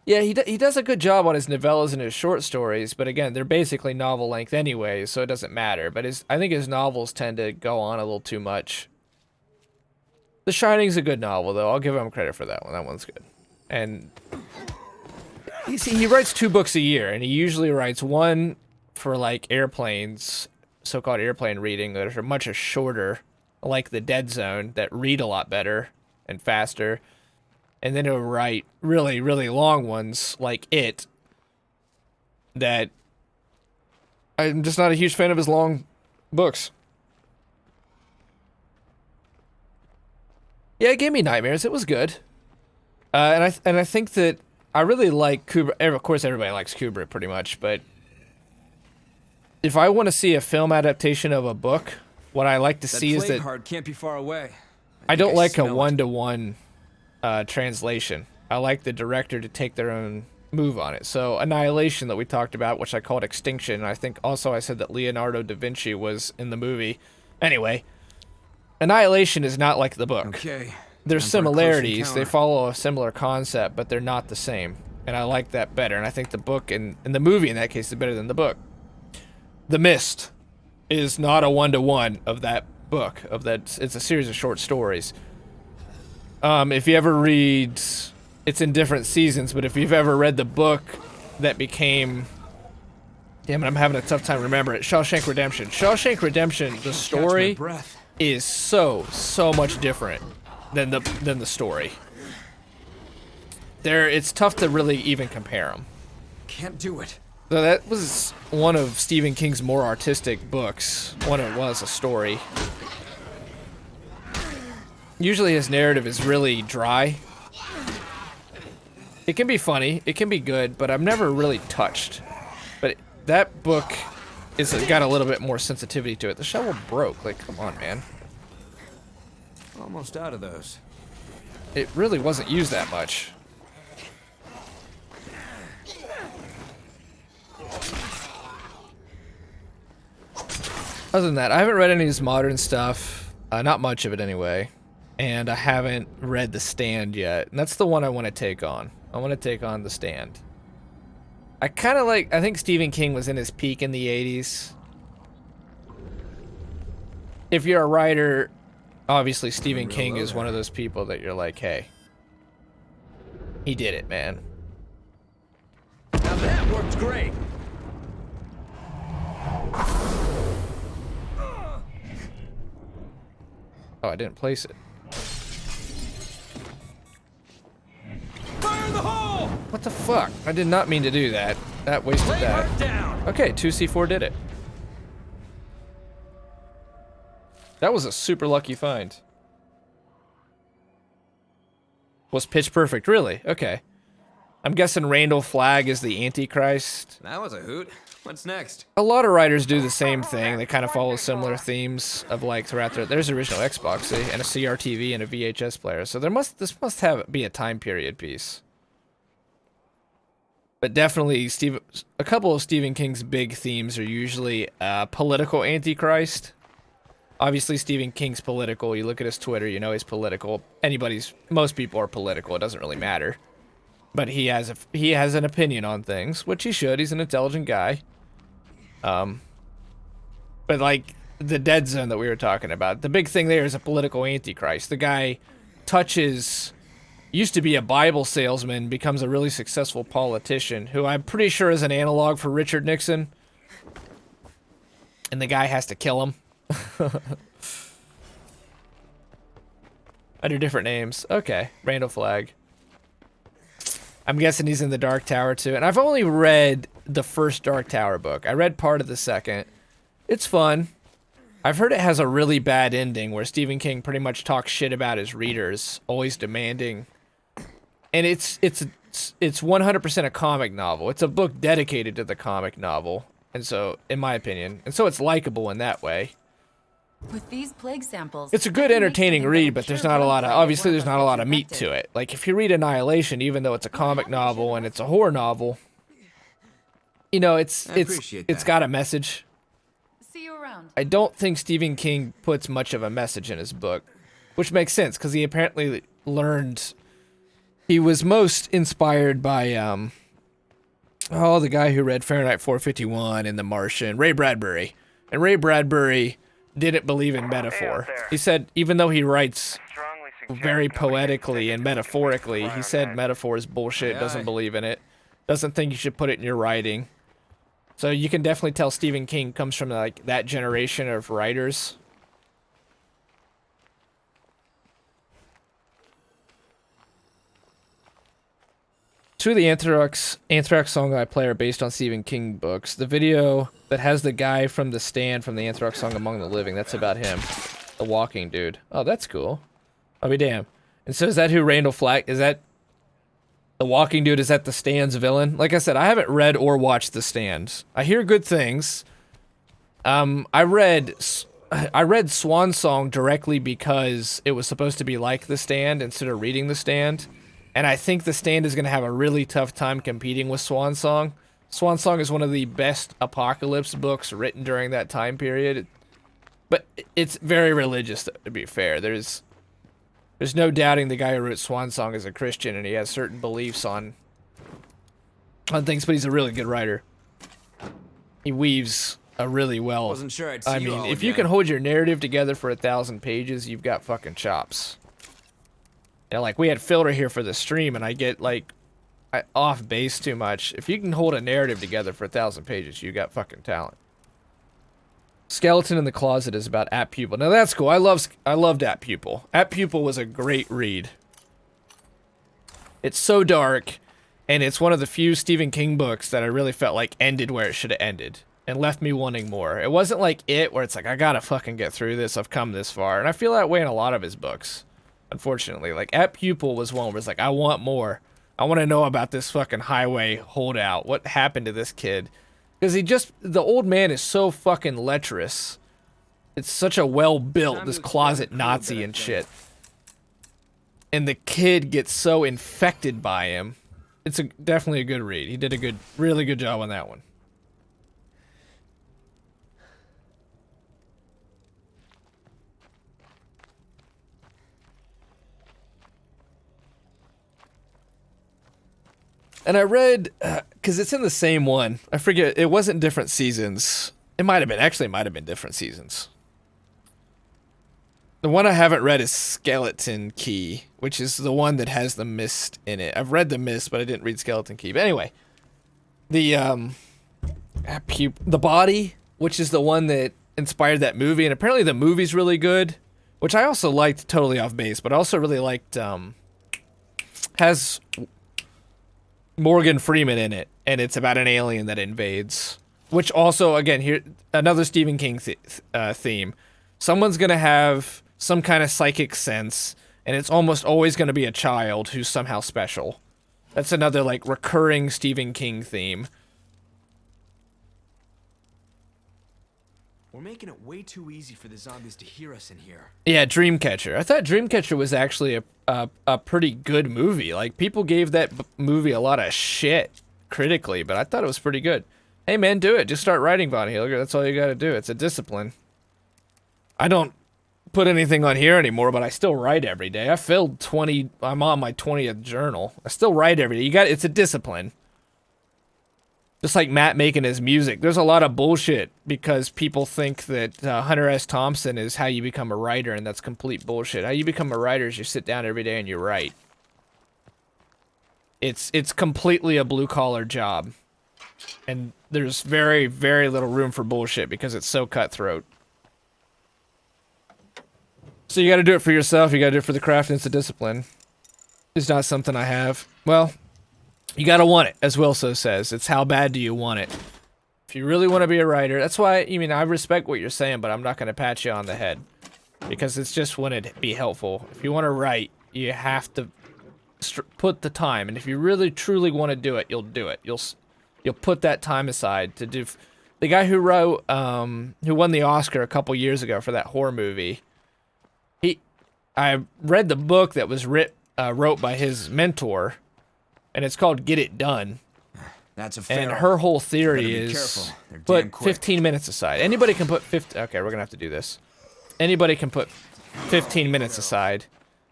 A: Yeah, he does a good job on his novellas and his short stories, but again, they're basically novel length anyway, so it doesn't matter. But I think his novels tend to go on a little too much. The Shining's a good novel, though. I'll give him credit for that one. That one's good. And he writes 2 books a year, and he usually writes one for like airplanes, so-called airplane reading, that are much shorter, like the Dead Zone, that read a lot better and faster. And then he'll write really, really long ones like It, that I'm just not a huge fan of his long books. Yeah, it gave me nightmares. It was good. And I think that I really like Kubrick. Of course, everybody likes Kubrick pretty much, but if I want to see a film adaptation of a book, what I like to see is that
B: Heart can't be far away.
A: I don't like a
B: smell it.
A: one-to-one translation. I like the director to take their own move on it. So Annihilation that we talked about, which I called Extinction, I think also I said that Leonardo da Vinci was in the movie. Anyway, Annihilation is not like the book.
B: Okay.
A: There's
B: time for a close
A: similarities. They
B: encounter.
A: follow a similar concept, but they're not the same. And I like that better. And I think the book and the movie in that case is better than the book. The Mist is not a one-to-one of that book. It's a series of short stories. If you ever read, it's in different seasons, but if you've ever read the book that became, damn it, I'm having a tough time remembering it, Shawshank Redemption. Shawshank Redemption, the
B: Catch my
A: story
B: breath.
A: is so much different than the story. It's tough to really even compare them.
B: Can't do it.
A: So that was one of Stephen King's more artistic books. One it was a story. Usually his narrative is really dry. It can be funny, it can be good, but I'm never really touched But that book is got a little bit more sensitivity to it. The shovel broke. Like, come on, man.
B: Almost out of those.
A: It really wasn't used that much. Other than that, I haven't read any of his modern stuff. Not much of it anyway. And I haven't read The Stand yet. And that's the one I want to take on. I want to take on The Stand. I kind of like... I think Stephen King was in his peak in the 80s. If you're a writer, obviously Stephen King is one of those people that you're like, hey, he did it, man.
B: Now that worked great.
A: Oh, I didn't place it.
B: Fire in the hole!
A: What the fuck? I did not mean to do that. That wasted
B: Lay
A: that.
B: her down.
A: Okay, 2C4 did it. That was a super lucky find. Was pitch perfect, really? Okay. I'm guessing Randall Flagg is the Antichrist.
B: That was a hoot. What's next?
A: A lot of writers do the same thing. They kind of follow similar themes of like throughout there's original Xbox, see, and a CRTV and a VHS player. So this must be a time period piece. But definitely a couple of Stephen King's big themes are usually political Antichrist. Obviously Stephen King's political. You look at his Twitter, you know he's political. Most people are political. It doesn't really matter. But he has an opinion on things, which he should. He's an intelligent guy. But like the Dead Zone that we were talking about, the big thing there is a political Antichrist. The guy used to be a Bible salesman, becomes a really successful politician, who I'm pretty sure is an analog for Richard Nixon. And the guy has to kill him. Under different names. Okay, Randall Flagg. I'm guessing he's in the Dark Tower too. And I've only read the first Dark Tower book. I read part of the second. It's fun. I've heard it has a really bad ending where Stephen King pretty much talks shit about his readers, always demanding. And it's 100% a comic novel. It's a book dedicated to the comic novel. And so, in my opinion, and so it's likable in that way.
D: With these plague samples,
A: It's a good, entertaining read, but there's not a lot of, obviously there's not a lot of meat to it. Like, if you read Annihilation, even though it's a comic novel and it's a horror novel, you know, it's got a message.
D: See you around.
A: I don't think Stephen King puts much of a message in his book, which makes sense, because he apparently learned, he was most inspired by, the guy who read Fahrenheit 451 and The Martian, Ray Bradbury. And Ray Bradbury didn't believe in metaphor. He said, even though he writes very poetically and metaphorically, he said metaphor is bullshit, doesn't believe in it, doesn't think you should put it in your writing. So you can definitely tell Stephen King comes from like that generation of writers. Two of the Anthrax songs I play are based on Stephen King books. The video that has the guy from The Stand from the Anthrax song Among the Living, that's about him. The walking dude. Oh, that's cool. I'll be damned. And so is that who Randall Flagg, is that the walking dude, is that The Stand's villain? Like I said, I haven't read or watched The Stand. I hear good things. I read Swan Song directly because it was supposed to be like The Stand instead of reading The Stand. And I think The Stand is going to have a really tough time competing with Swan Song. Swan Song is one of the best apocalypse books written during that time period. But it's very religious, to be fair. There's no doubting the guy who wrote Swan Song is a Christian, and he has certain beliefs on things, but he's a really good writer. He weaves a really well.
B: Wasn't sure I'd see
A: I
B: you
A: mean,
B: all
A: if you
B: again.
A: can hold your narrative together for 1,000 pages, you've got fucking chops. You know, like, we had Filter here for the stream, and I get, like, off base too much. If you can hold a narrative together for 1,000 pages, you got fucking talent. Skeleton in the Closet is about At Pupil. Now, that's cool. I loved At Pupil. At Pupil was a great read. It's so dark, and it's one of the few Stephen King books that I really felt like ended where it should have ended, and left me wanting more. It wasn't like It, where it's like, I gotta fucking get through this, I've come this far. And I feel that way in a lot of his books. Unfortunately, like At Pupil was one where it's like, I want more. I want to know about this fucking highway holdout. What happened to this kid? Because the old man is so fucking lecherous. It's such a well-built, this closet Nazi and shit. And the kid gets so infected by him. It's definitely a good read. He did a really good job on that one. And I read, because it's in the same one. I forget, it wasn't different seasons. It might have been. Actually, it might have been different seasons. The one I haven't read is Skeleton Key, which is the one that has the mist in it. I've read the mist, but I didn't read Skeleton Key. But anyway, the Body, which is the one that inspired that movie, and apparently the movie's really good, which I also liked, totally off base, but I also really liked, has Morgan Freeman in it, and it's about an alien that invades. Which also, again, here another Stephen King theme. Someone's gonna have some kind of psychic sense, and it's almost always gonna be a child who's somehow special. That's another like recurring Stephen King theme.
B: We're making it way too easy for the zombies to hear us in here.
A: Yeah, Dreamcatcher. I thought Dreamcatcher was actually a pretty good movie. Like, people gave that movie a lot of shit critically, but I thought it was pretty good. Hey man, do it. Just start writing, Von Hilger. That's all you gotta do. It's a discipline. I don't put anything on here anymore, but I still write every day. I filled 20. I'm on my 20th journal. I still write every day. It's a discipline. Just like Matt making his music. There's a lot of bullshit because people think that Hunter S. Thompson is how you become a writer, and that's complete bullshit. How you become a writer is you sit down every day and you write. It's completely a blue-collar job. And there's very, very little room for bullshit because it's so cutthroat. So you gotta do it for yourself, you gotta do it for the craft, and it's a discipline. It's not something I have. Well, you gotta want it, as Wilso says. It's how bad do you want it. If you really want to be a writer, that's why, I respect what you're saying, but I'm not gonna pat you on the head. Because it's just when it'd be helpful. If you want to write, you have to put the time, and if you really, truly want to do it, you'll do it. You'll put that time aside to do... The guy who wrote, who won the Oscar a couple years ago for that horror movie, I read the book that was wrote by his mentor, and it's called Get It Done.
B: That's a fair.
A: And her whole theory is put 15 minutes aside. Anybody can put 15... Okay, we're gonna have to do this. Anybody can put 15 minutes aside.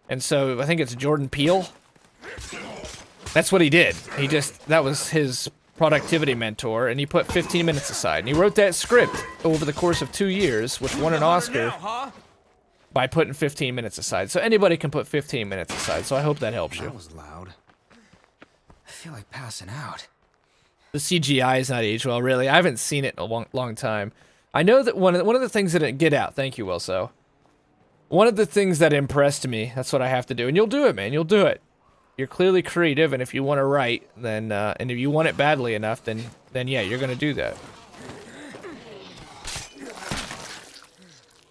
A: And so, I think it's Jordan Peele. That's what he did. That was his productivity mentor, and he put 15 minutes aside. And he wrote that script over the course of 2 years, which won an Oscar by putting 15 minutes aside. So anybody can put 15 minutes aside, so I hope that helps you.
B: That was loud. I feel like passing out.
A: The CGI is not aged well, really. I haven't seen it in a long time. I know that one of the things that Get Out, thank you, Wilso. One of the things that impressed me, that's what I have to do, and you'll do it, man, you'll do it. You're clearly creative, and if you want to write, then, and if you want it badly enough, then yeah, you're gonna do that.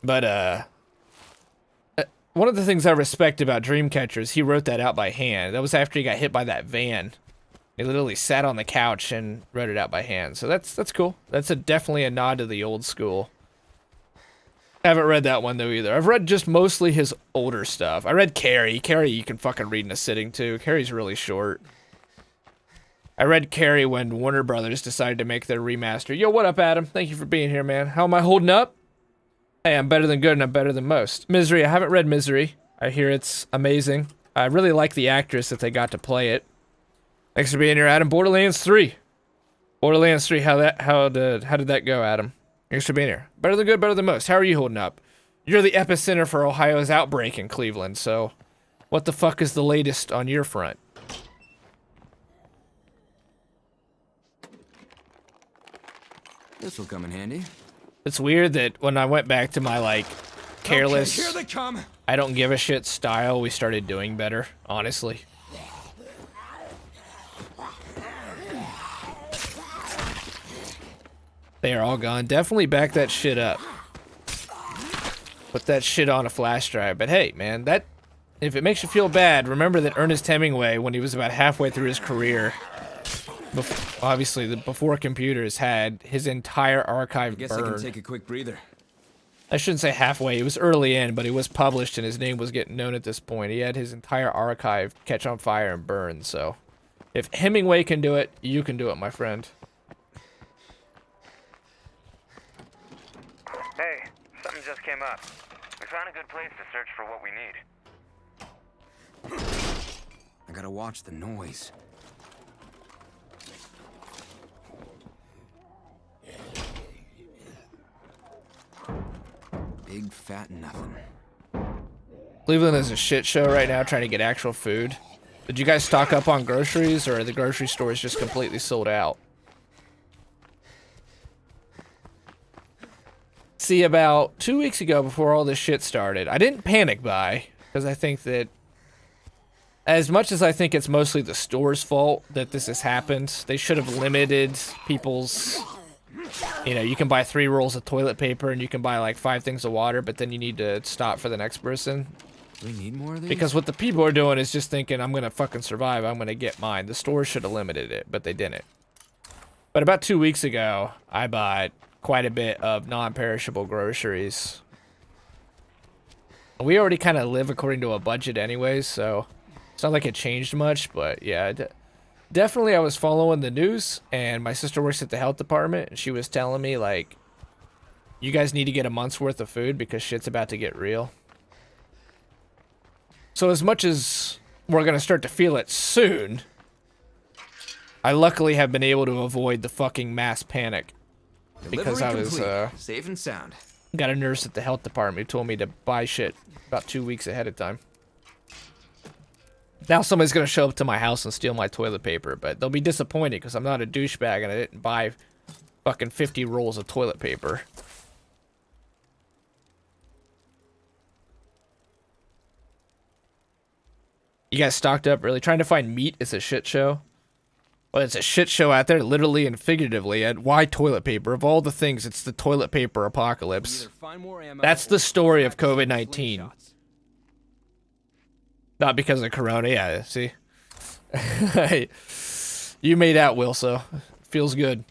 A: But, one of the things I respect about Dreamcatcher is he wrote that out by hand. That was after he got hit by that van. He literally sat on the couch and wrote it out by hand. So that's cool. That's definitely a nod to the old school. I haven't read that one, though, either. I've read just mostly his older stuff. I read Carrie. Carrie you can fucking read in a sitting, too. Carrie's really short. I read Carrie when Warner Brothers decided to make their remaster. Yo, what up, Adam? Thank you for being here, man. How am I holding up? Hey, I'm better than good and I'm better than most. Misery, I haven't read Misery. I hear it's amazing. I really like the actress that they got to play it. Thanks for being here, Adam. Borderlands 3. Borderlands 3, how did that go, Adam? Thanks for being here. Better than good, better than most. How are you holding up? You're the epicenter for Ohio's outbreak in Cleveland, so what the fuck is the latest on your front?
B: This will come in handy.
A: It's weird that when I went back to my, like, careless,
B: Okay, here they come.
A: I don't give a shit style, we started doing better, honestly. They are all gone. Definitely back that shit up. Put that shit on a flash drive. But hey, man, if it makes you feel bad, remember that Ernest Hemingway, when he was about halfway through his career, obviously before computers had his entire archive
B: I guess I can
A: burned.
B: take a quick breather.
A: I shouldn't say halfway. It was early in, but it was published, and his name was getting known at this point. He had his entire archive catch on fire and burn. So, if Hemingway can do it, you can do it, my friend.
C: Hey, something just came up. We found a good place to search for what we need.
B: I gotta watch the noise. Big fat nothing.
A: Cleveland is a shit show right now trying to get actual food. Did you guys stock up on groceries, or are the grocery stores just completely sold out? See, about 2 weeks ago, before all this shit started, I didn't panic buy, because I think that, as much as I think it's mostly the store's fault that this has happened, they should have limited people's... You know, you can buy 3 rolls of toilet paper and you can buy like 5 things of water, but then you need to stop for the next person.
B: Do we need more of these?
A: Because what the people are doing is just thinking, I'm gonna fucking survive, I'm gonna get mine. The store should have limited it, but they didn't. But about 2 weeks ago, I bought quite a bit of non-perishable groceries. We already kind of live according to a budget anyways, so it's not like it changed much, but yeah. Definitely, I was following the news, and my sister works at the health department, and she was telling me, like, you guys need to get a month's worth of food because shit's about to get real. So as much as we're going to start to feel it soon, I luckily have been able to avoid the fucking mass panic. Because I was,
B: safe and sound.
A: got a nurse at the health department who told me to buy shit about 2 weeks ahead of time. Now somebody's going to show up to my house and steal my toilet paper, but they'll be disappointed because I'm not a douchebag and I didn't buy fucking 50 rolls of toilet paper. You guys stocked up, really? Trying to find meat is a shit show? Well, it's a shit show out there, literally and figuratively. And why toilet paper? Of all the things, it's the toilet paper apocalypse. That's the story of COVID-19. Not because of Corona, yeah, see? You made out, Will, so feels good.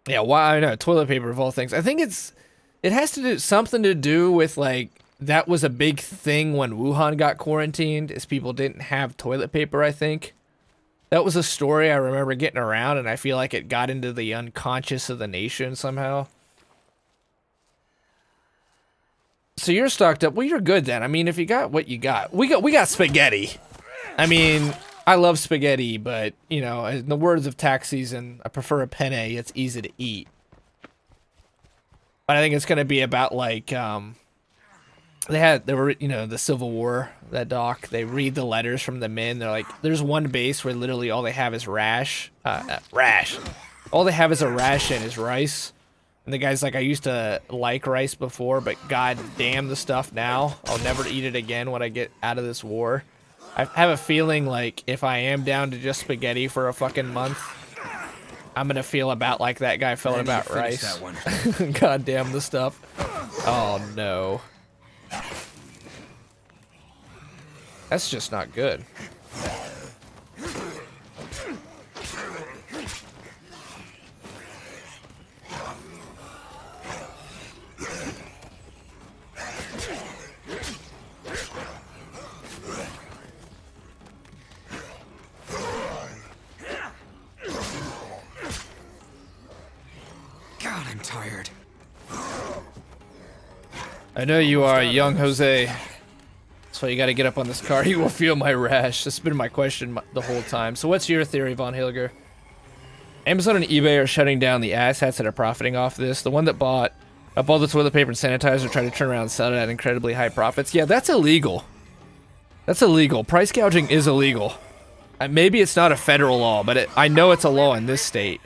A: Yeah, why? I know, toilet paper of all things. I think it has to do something to do with, like, that was a big thing when Wuhan got quarantined, is people didn't have toilet paper, I think. That was a story I remember getting around, and I feel like it got into the unconscious of the nation somehow. So you're stocked up. Well, you're good then. I mean, if you got what you got. We got spaghetti. I mean, I love spaghetti, but, you know, in the words of tax season, I prefer a penne. It's easy to eat. But I think it's going to be about, like, they were, you know, the Civil War, that doc. They read the letters from the men. They're like, there's one base where literally all they have is rash. All they have is a ration is rice. And the guy's like, I used to like rice before, but god damn the stuff now. I'll never eat it again when I get out of this war. I have a feeling like if I am down to just spaghetti for a fucking month, I'm gonna feel about like that guy felt about rice. God damn the stuff. Oh no. That's just not good.
B: God, I'm tired.
A: I know you are, young Jose. That's why you gotta get up on this car. You will feel my rash. That's been my question the whole time. So what's your theory, Von Hilger? Amazon and eBay are shutting down the asshats that are profiting off this. The one that bought up all the toilet paper and sanitizer tried to turn around and sell it at incredibly high profits. Yeah, that's illegal. That's illegal. Price gouging is illegal. Maybe it's not a federal law, but I know it's a law in this state.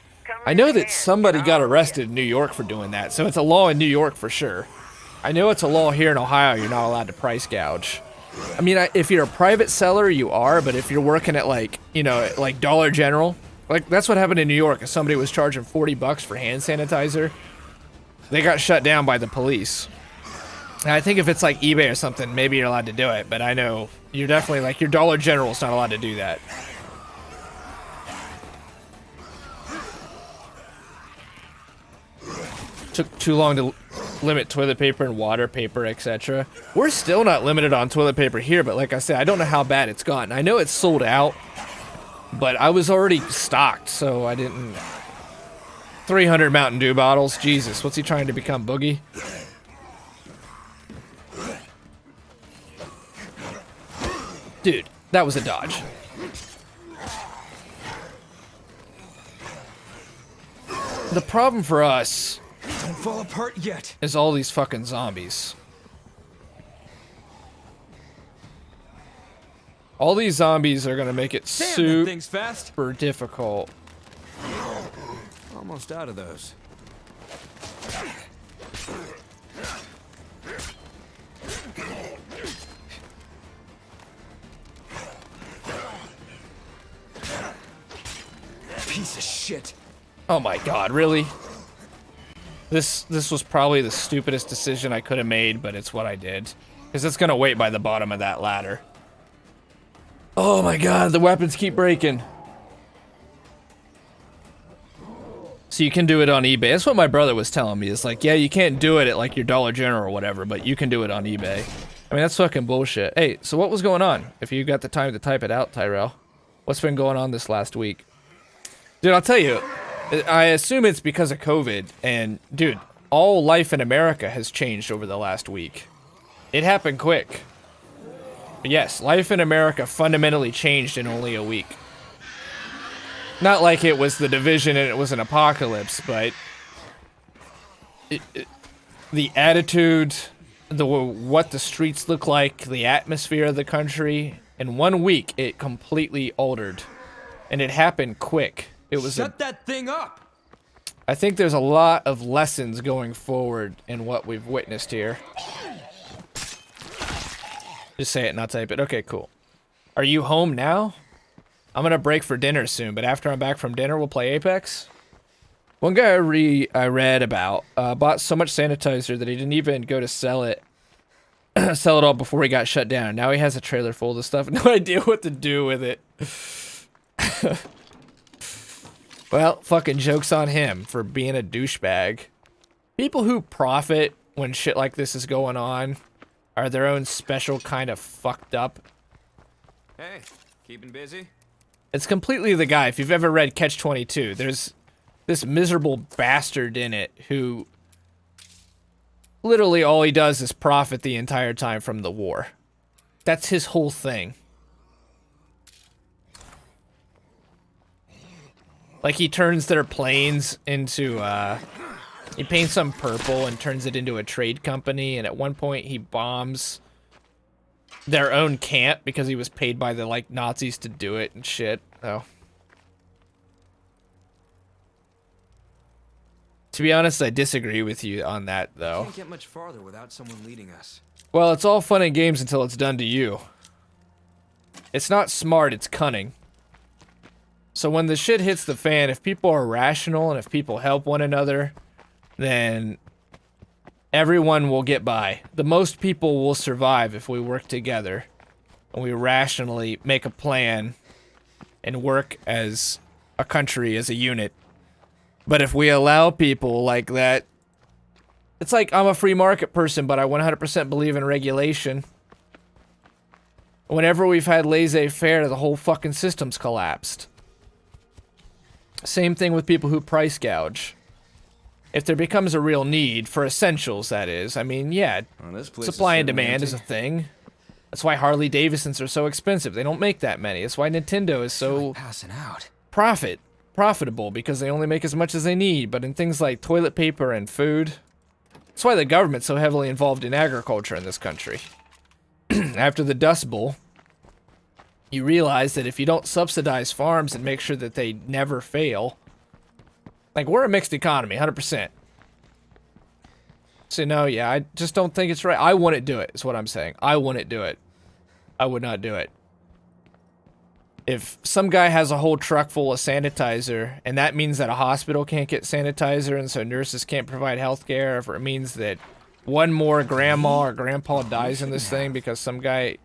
A: I know that somebody got arrested in New York for doing that, so it's a law in New York for sure. I know it's a law here in Ohio, you're not allowed to price gouge. I mean, if you're a private seller, you are, but if you're working at, like, you know, like Dollar General, like, that's what happened in New York. Somebody was charging $40 for hand sanitizer. They got shut down by the police. And I think if it's like eBay or something, maybe you're allowed to do it, but I know you're definitely, like, your Dollar General's not allowed to do that. took too long to limit toilet paper and water, paper, etc. We're still not limited on toilet paper here, but like I said, I don't know how bad it's gotten. I know it's sold out, but I was already stocked, so I didn't... 300 Mountain Dew bottles. Jesus, what's he trying to become, Boogie? Dude, that was a dodge. The problem for us
B: Don't fall apart yet.
A: is all these fucking zombies. All these zombies are gonna make it
B: Damn, that thing's fast.
A: super difficult.
B: Almost out of those. Piece of shit.
A: Oh my god, really? This was probably the stupidest decision I could have made, but it's what I did. Because it's gonna wait by the bottom of that ladder. Oh my god, the weapons keep breaking. So you can do it on eBay. That's what my brother was telling me. It's like, yeah, you can't do it at like your Dollar General or whatever, but you can do it on eBay. I mean, that's fucking bullshit. Hey, so what was going on? If you got the time to type it out, Tyrell. What's been going on this last week? Dude, I'll tell you, I assume it's because of COVID, and dude, all life in America has changed over the last week. It happened quick. But yes, life in America fundamentally changed in only a week. Not like it was the Division and it was an apocalypse, but the attitude, what the streets look like, the atmosphere of the country, in 1 week it completely altered, and it happened quick. It was
B: Shut that thing up.
A: I think there's a lot of lessons going forward in what we've witnessed here. Just say it, not type it. Okay, cool. Are you home now? I'm gonna break for dinner soon, but after I'm back from dinner, we'll play Apex. One guy I read about bought so much sanitizer that he didn't even go to sell it, sell it all before he got shut down. Now he has a trailer full of stuff. No idea what to do with it. Well, fucking joke's on him for being a douchebag. People who profit when shit like this is going on are their own special kind of fucked up.
B: Hey, keeping busy?
A: It's completely the guy. If you've ever read Catch-22, there's this miserable bastard in it who literally all he does is profit the entire time from the war. That's his whole thing. Like, he turns their planes into, he paints them purple and turns it into a trade company, and at one point he bombs their own camp because he was paid by the, like, Nazis to do it and shit. Oh. To be honest, I disagree with you on that, though.
B: Can't get much farther without someone leading us.
A: Well, it's all fun and games until it's done to you. It's not smart, it's cunning. So when the shit hits the fan, if people are rational and if people help one another, then everyone will get by. The most people will survive if we work together and we rationally make a plan and work as a country, as a unit. But if we allow people like that, it's like I'm a free market person, but I 100% believe in regulation. Whenever we've had laissez-faire, the whole fucking system's collapsed. Same thing with people who price gouge. If there becomes a real need, for essentials that is, I mean, yeah,
B: Well, this place
A: supply
B: is
A: and demand
B: empty.
A: is a thing. That's why Harley Davidsons are so expensive. They don't make that many. That's why Nintendo is so
B: Passing out.
A: profitable, because they only make as much as they need. But in things like toilet paper and food, that's why the government's so heavily involved in agriculture in this country. After the Dust Bowl, you realize that if you don't subsidize farms and make sure that they never fail, like, we're a mixed economy, 100%. So no, yeah, I just don't think it's right. I wouldn't do it, is what I'm saying. I wouldn't do it. I would not do it. If some guy has a whole truck full of sanitizer, and that means that a hospital can't get sanitizer, and so nurses can't provide health care, if it means that one more grandma or grandpa dies in this thing because some guy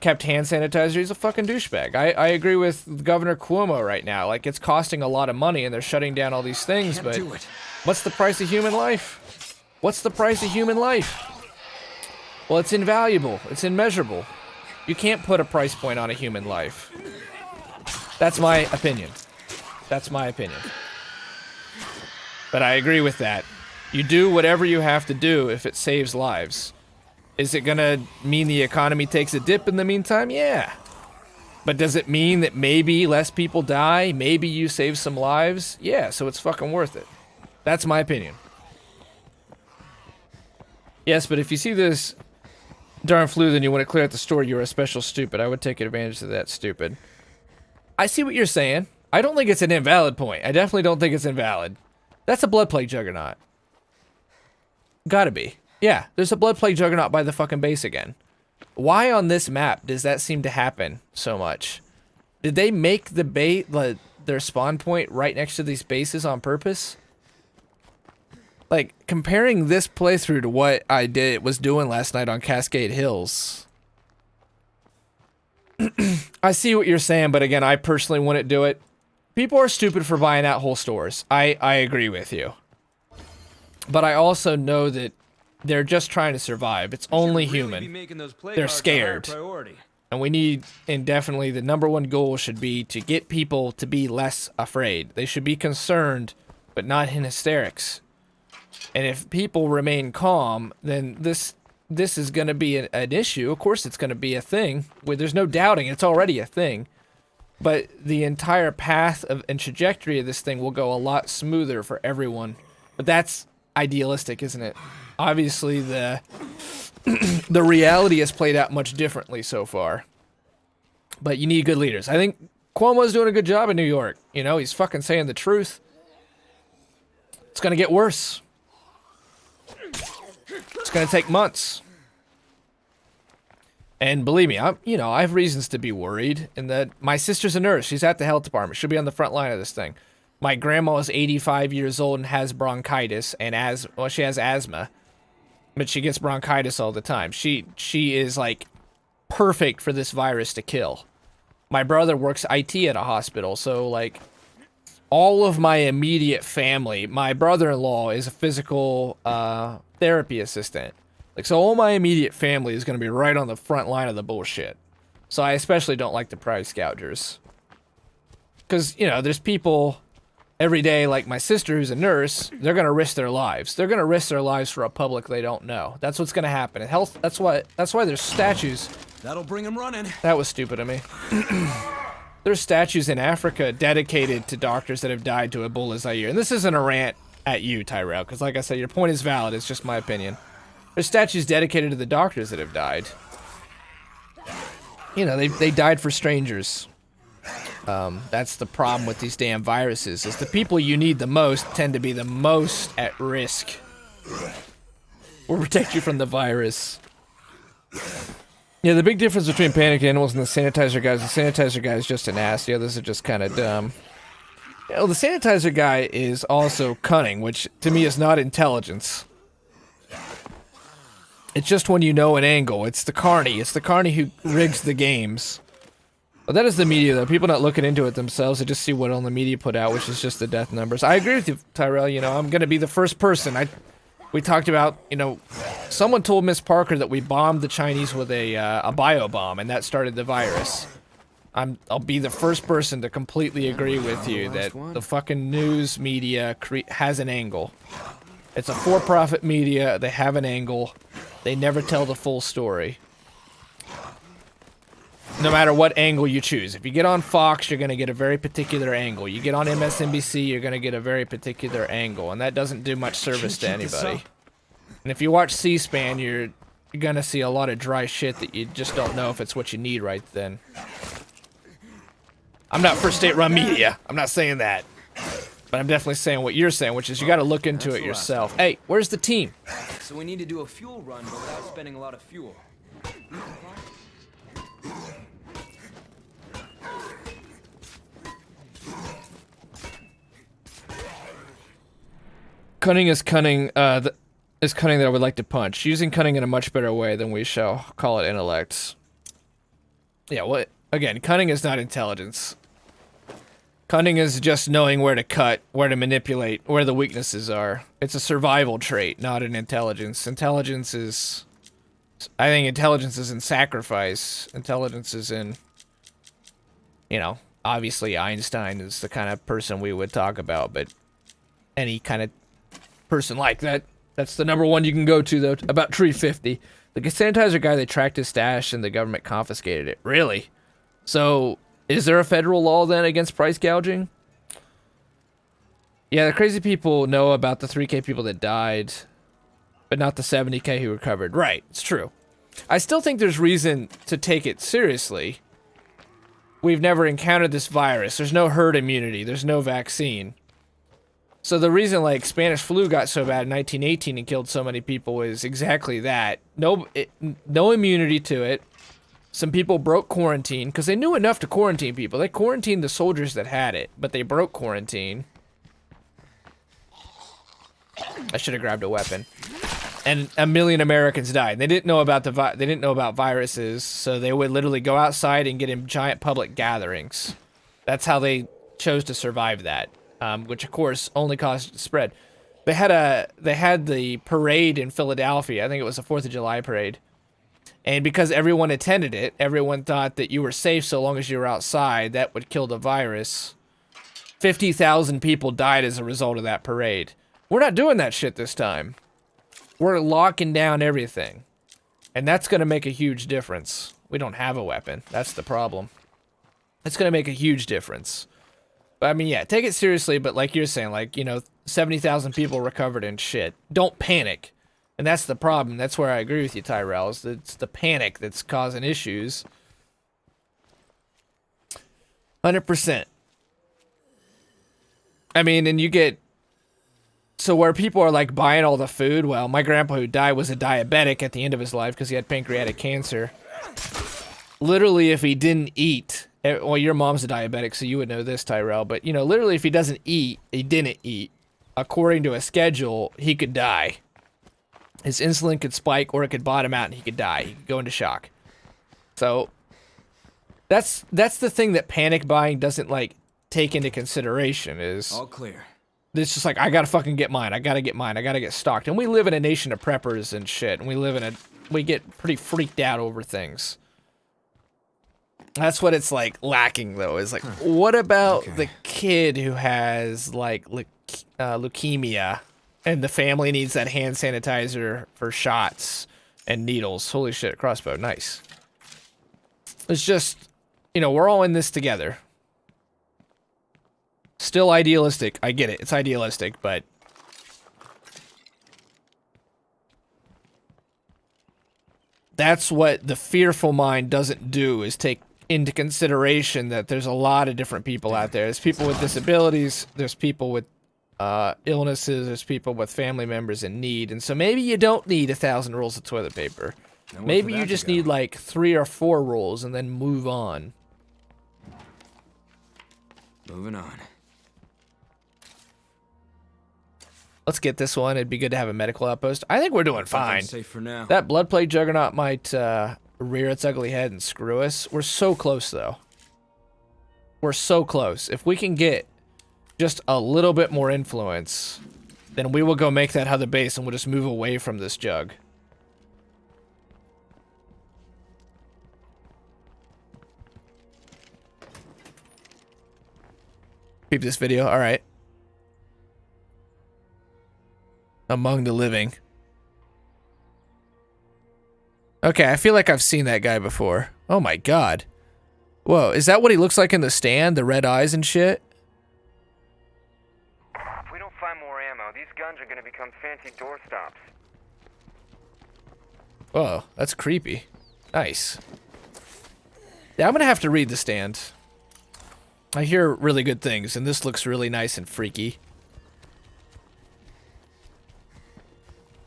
A: kept hand sanitizer, he's a fucking douchebag. I agree with Governor Cuomo right now. Like, it's costing a lot of money and they're shutting down all these things,
B: Can't
A: but
B: do it.
A: what's the price of human life? What's the price of human life? Well, it's invaluable. It's immeasurable. You can't put a price point on a human life. That's my opinion. That's my opinion. But I agree with that. You do whatever you have to do if it saves lives. Is it gonna mean the economy takes a dip in the meantime? Yeah. But does it mean that maybe less people die? Maybe you save some lives? Yeah, so it's fucking worth it. That's my opinion. Yes, but if you see this darn flu, then you want to clear out the store, you're a special stupid. I would take advantage of that, stupid. I see what you're saying. I don't think it's an invalid point. I definitely don't think it's invalid. That's a blood plague juggernaut. Gotta be. Yeah, there's a blood plague juggernaut by the fucking base again. Why on this map does that seem to happen so much? Did they make their spawn point right next to these bases on purpose? Like, comparing this playthrough to what I was doing last night on Cascade Hills. I see what you're saying, but again, I personally wouldn't do it. People are stupid for buying out whole stores. I agree with you. But I also know that they're just trying to survive. It's only human. They're scared. And we need, and definitely the #1 goal should be to get people to be less afraid. They should be concerned, but not in hysterics. And if people remain calm, then this is going to be an issue. Of course it's going to be a thing. There's no doubting it's already a thing. But the entire path and trajectory of this thing will go a lot smoother for everyone. But that's idealistic, isn't it? Obviously, the reality has played out much differently so far. But you need good leaders. I think Cuomo's doing a good job in New York. You know, he's fucking saying the truth. It's going to get worse. It's going to take months. And believe me, I have reasons to be worried in that my sister's a nurse. She's at the health department. She'll be on the front line of this thing. My grandma is 85 years old and has bronchitis and she has asthma, but she gets bronchitis all the time. She is like perfect for this virus to kill. My brother works IT at a hospital, so like all of my immediate family, my brother-in-law is a physical therapy assistant. Like, so all my immediate family is going to be right on the front line of the bullshit. So I especially don't like the price gougers. Because, you know, there's people every day, like my sister who's a nurse, they're going to risk their lives. They're going to risk their lives for a public they don't know. That's what's going to happen. And health, that's why there's statues.
B: That'll bring him running.
A: That was stupid of me. There's statues in Africa dedicated to doctors that have died to Ebola Zaire. And this isn't a rant at you, Tyrell, because like I said, your point is valid. It's just my opinion. There's statues dedicated to the doctors that have died. You know, they died for strangers. That's the problem with these damn viruses, is the people you need the most tend to be the most at risk. Will protect you from the virus. Yeah, the big difference between panic animals and the sanitizer guys, the sanitizer guy is just an ass, the others are just kind of dumb. You know, the sanitizer guy is also cunning, which to me is not intelligence. It's just when you know an angle. It's the carny. It's the carny who rigs the games. But that is the media, though. People not looking into it themselves. They just see what on the media put out, which is just the death numbers. I agree with you, Tyrell. You know, I'm going to be the first person. We talked about, you know, someone told Miss Parker that we bombed the Chinese with a bio bomb, and that started the virus. I'll be the first person to completely agree with you that the fucking news media has an angle. It's a for-profit media. They have an angle. They never tell the full story. No matter what angle you choose. If you get on Fox, you're going to get a very particular angle. You get on MSNBC, you're going to get a very particular angle. And that doesn't do much service to anybody. And if you watch C-SPAN, you're going to see a lot of dry shit that you just don't know if it's what you need right then. I'm not for state-run media. I'm not saying that. But I'm definitely saying what you're saying, which is you got to look into it yourself. Hey, where's the team?
B: So we need to do a fuel run but without spending a lot of fuel.
A: Cunning is cunning, is cunning that I would like to punch. Using cunning in a much better way than we shall call it intellect. Yeah, what? Again, cunning is not intelligence. Cunning is just knowing where to cut, where to manipulate, where the weaknesses are. It's a survival trait, not an intelligence. Intelligence is... I think intelligence is in sacrifice. Intelligence is in... You know, obviously Einstein is the kind of person we would talk about, but any kind of person like that, that's the number one you can go to, though. About 350. The sanitizer guy, they tracked his stash and the government confiscated it. Really? So, is there a federal law then against price gouging? Yeah, the crazy people know about the 3K people that died, but not the 70K who recovered. Right, it's true. I still think there's reason to take it seriously. We've never encountered this virus. There's no herd immunity. There's no vaccine. So the reason, like, Spanish flu got so bad in 1918 and killed so many people is exactly that. No immunity to it. Some people broke quarantine, because they knew enough to quarantine people. They quarantined the soldiers that had it, but they broke quarantine. I should have grabbed a weapon. And 1 million Americans died. They didn't know about they didn't know about viruses, so they would literally go outside and get in giant public gatherings. That's how they chose to survive that, which of course only caused it to spread. They had the parade in Philadelphia. I think it was the 4th of July parade. And because everyone attended it, everyone thought that you were safe so long as you were outside, that would kill the virus. 50,000 people died as a result of that parade. We're not doing that shit this time. We're locking down everything. And that's going to make a huge difference. We don't have a weapon. That's the problem. It's going to make a huge difference. But I mean, yeah, take it seriously, but like you're saying, like, you know, 70,000 people recovered and shit. Don't panic. And that's the problem. That's where I agree with you, Tyrell. It's the panic that's causing issues. 100%. I mean, and you get... So where people are, like, buying all the food, well, my grandpa who died was a diabetic at the end of his life because he had pancreatic cancer. Literally, if he didn't eat... Well, your mom's a diabetic, so you would know this, Tyrell. But, you know, literally, if he doesn't eat, he didn't eat. According to a schedule, he could die. His insulin could spike, or it could bottom out, and he could die. He could go into shock. So, that's the thing that panic buying doesn't, like, take into consideration is...
B: All clear.
A: It's just like, I gotta fucking get mine. I gotta get mine. I gotta get stocked. And we live in a nation of preppers and shit. And we get pretty freaked out over things. That's what it's like lacking though, is like, what about the kid who has like leukemia and the family needs that hand sanitizer for shots and needles? Holy shit, crossbow, nice. It's just, you know, we're all in this together. Still idealistic. I get it. It's idealistic, but... That's what the fearful mind doesn't do, is take into consideration that there's a lot of different people out there. There's people with disabilities, there's people with illnesses, there's people with family members in need, and so maybe you don't need 1,000 rolls of toilet paper. Maybe you just need like 3 or 4 rolls and then move on.
B: Moving on.
A: Let's get this one. It'd be good to have a medical outpost. I think we're doing fine.
B: Safe for now.
A: That blood plague juggernaut might rear its ugly head and screw us. We're so close, though. We're so close. If we can get just a little bit more influence, then we will go make that other base and we'll just move away from this jug. Peep this video. All right. Among the living. Okay, I feel like I've seen that guy before. Oh my god. Whoa, is that what he looks like in the stand? The red eyes and shit?
C: If we don't find more ammo, these guns are gonna become fancy doorstops.
A: Whoa, that's creepy. Nice. Yeah, I'm gonna have to read the stand. I hear really good things, and this looks really nice and freaky.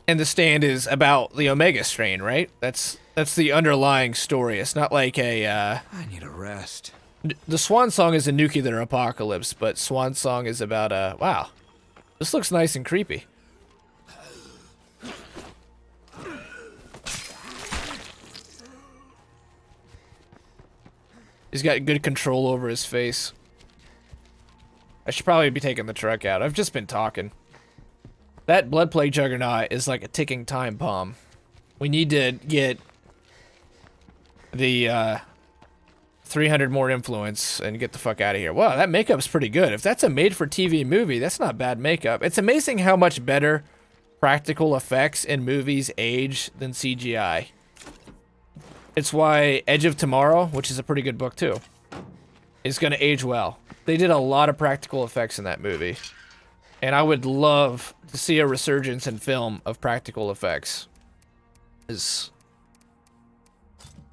A: And the stand is about the Omega strain, right? That's the underlying story. It's not like a,
B: I need a rest.
A: The Swan Song is a nuclear apocalypse, but Swan Song is about a... Wow. This looks nice and creepy. He's got good control over his face. I should probably be taking the truck out. I've just been talking. That Blood Plague Juggernaut is like a ticking time bomb. We need to get the 300 more influence and get the fuck out of here. Wow, that makeup's pretty good. If that's a made-for-TV movie, that's not bad makeup. It's amazing how much better practical effects in movies age than CGI. It's why Edge of Tomorrow, which is a pretty good book too, is going to age well. They did a lot of practical effects in that movie. And I would love to see a resurgence in film of practical effects.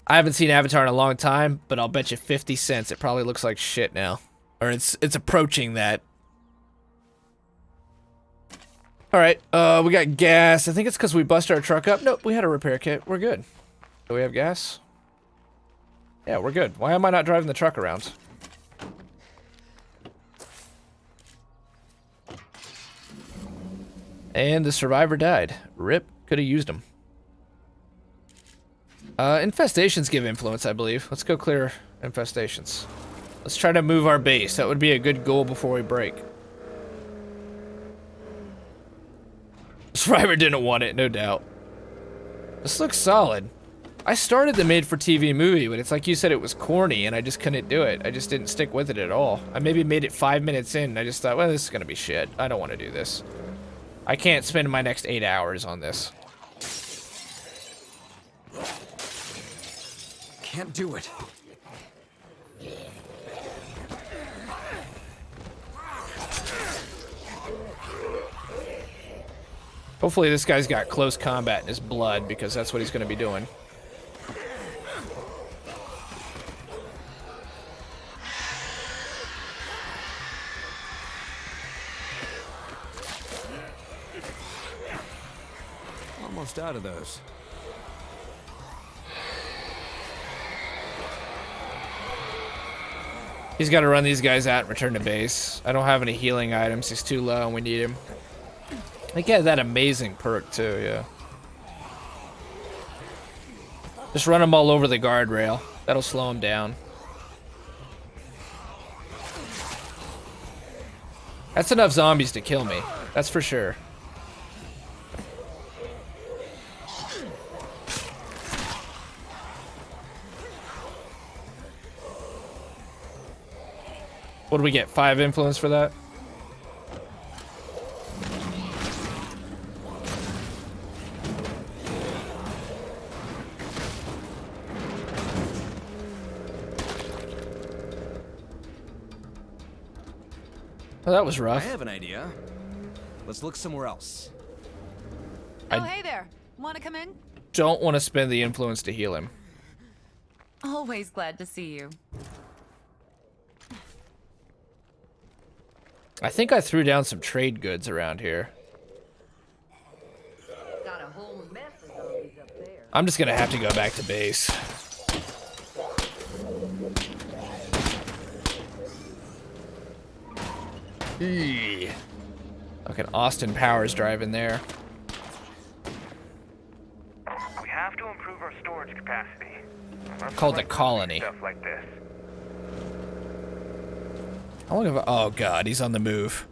A: I haven't seen Avatar in a long time, but I'll bet you 50 cents it probably looks like shit now. Or it's approaching that. Alright, we got gas. I think it's because we busted our truck up. Nope, we had a repair kit. We're good. Do we have gas? Yeah, we're good. Why am I not driving the truck around? And the survivor died. Rip. Could have used him. Infestations give influence, I believe. Let's go clear infestations. Let's try to move our base. That would be a good goal before we break. Survivor didn't want it, no doubt. This looks solid. I started the made-for-TV movie, but it's like you said, it was corny, and I just couldn't do it. I just didn't stick with it at all. I maybe made it 5 minutes in, and I just thought, well, this is gonna be shit. I don't want to do this. I can't spend my next 8 hours on this.
B: Can't do it.
A: Hopefully this guy's got close combat in his blood, because that's what he's going to be doing.
B: Almost out of those.
A: He's got to run these guys out and return to base. I don't have any healing items. He's too low and we need him. I think he has that amazing perk too, yeah. Just run him all over the guardrail. That'll slow him down. That's enough zombies to kill me. That's for sure. What do we get? 5 influence for that? Oh, that was
B: I
A: rough.
B: have an idea. Let's look somewhere else.
D: Oh, hey there. Want to come in?
A: Don't want to spend the influence to heal him.
D: Always glad to see you.
A: I think I threw down some trade goods around here.
E: Got a whole mess of zombies up there.
A: I'm just gonna have to go back to base. Eee. Fucking Austin Powers driving there.
C: We have to improve our storage capacity.
A: Called the Colony.
C: Stuff like this.
A: How long have I... Oh god, he's on the move.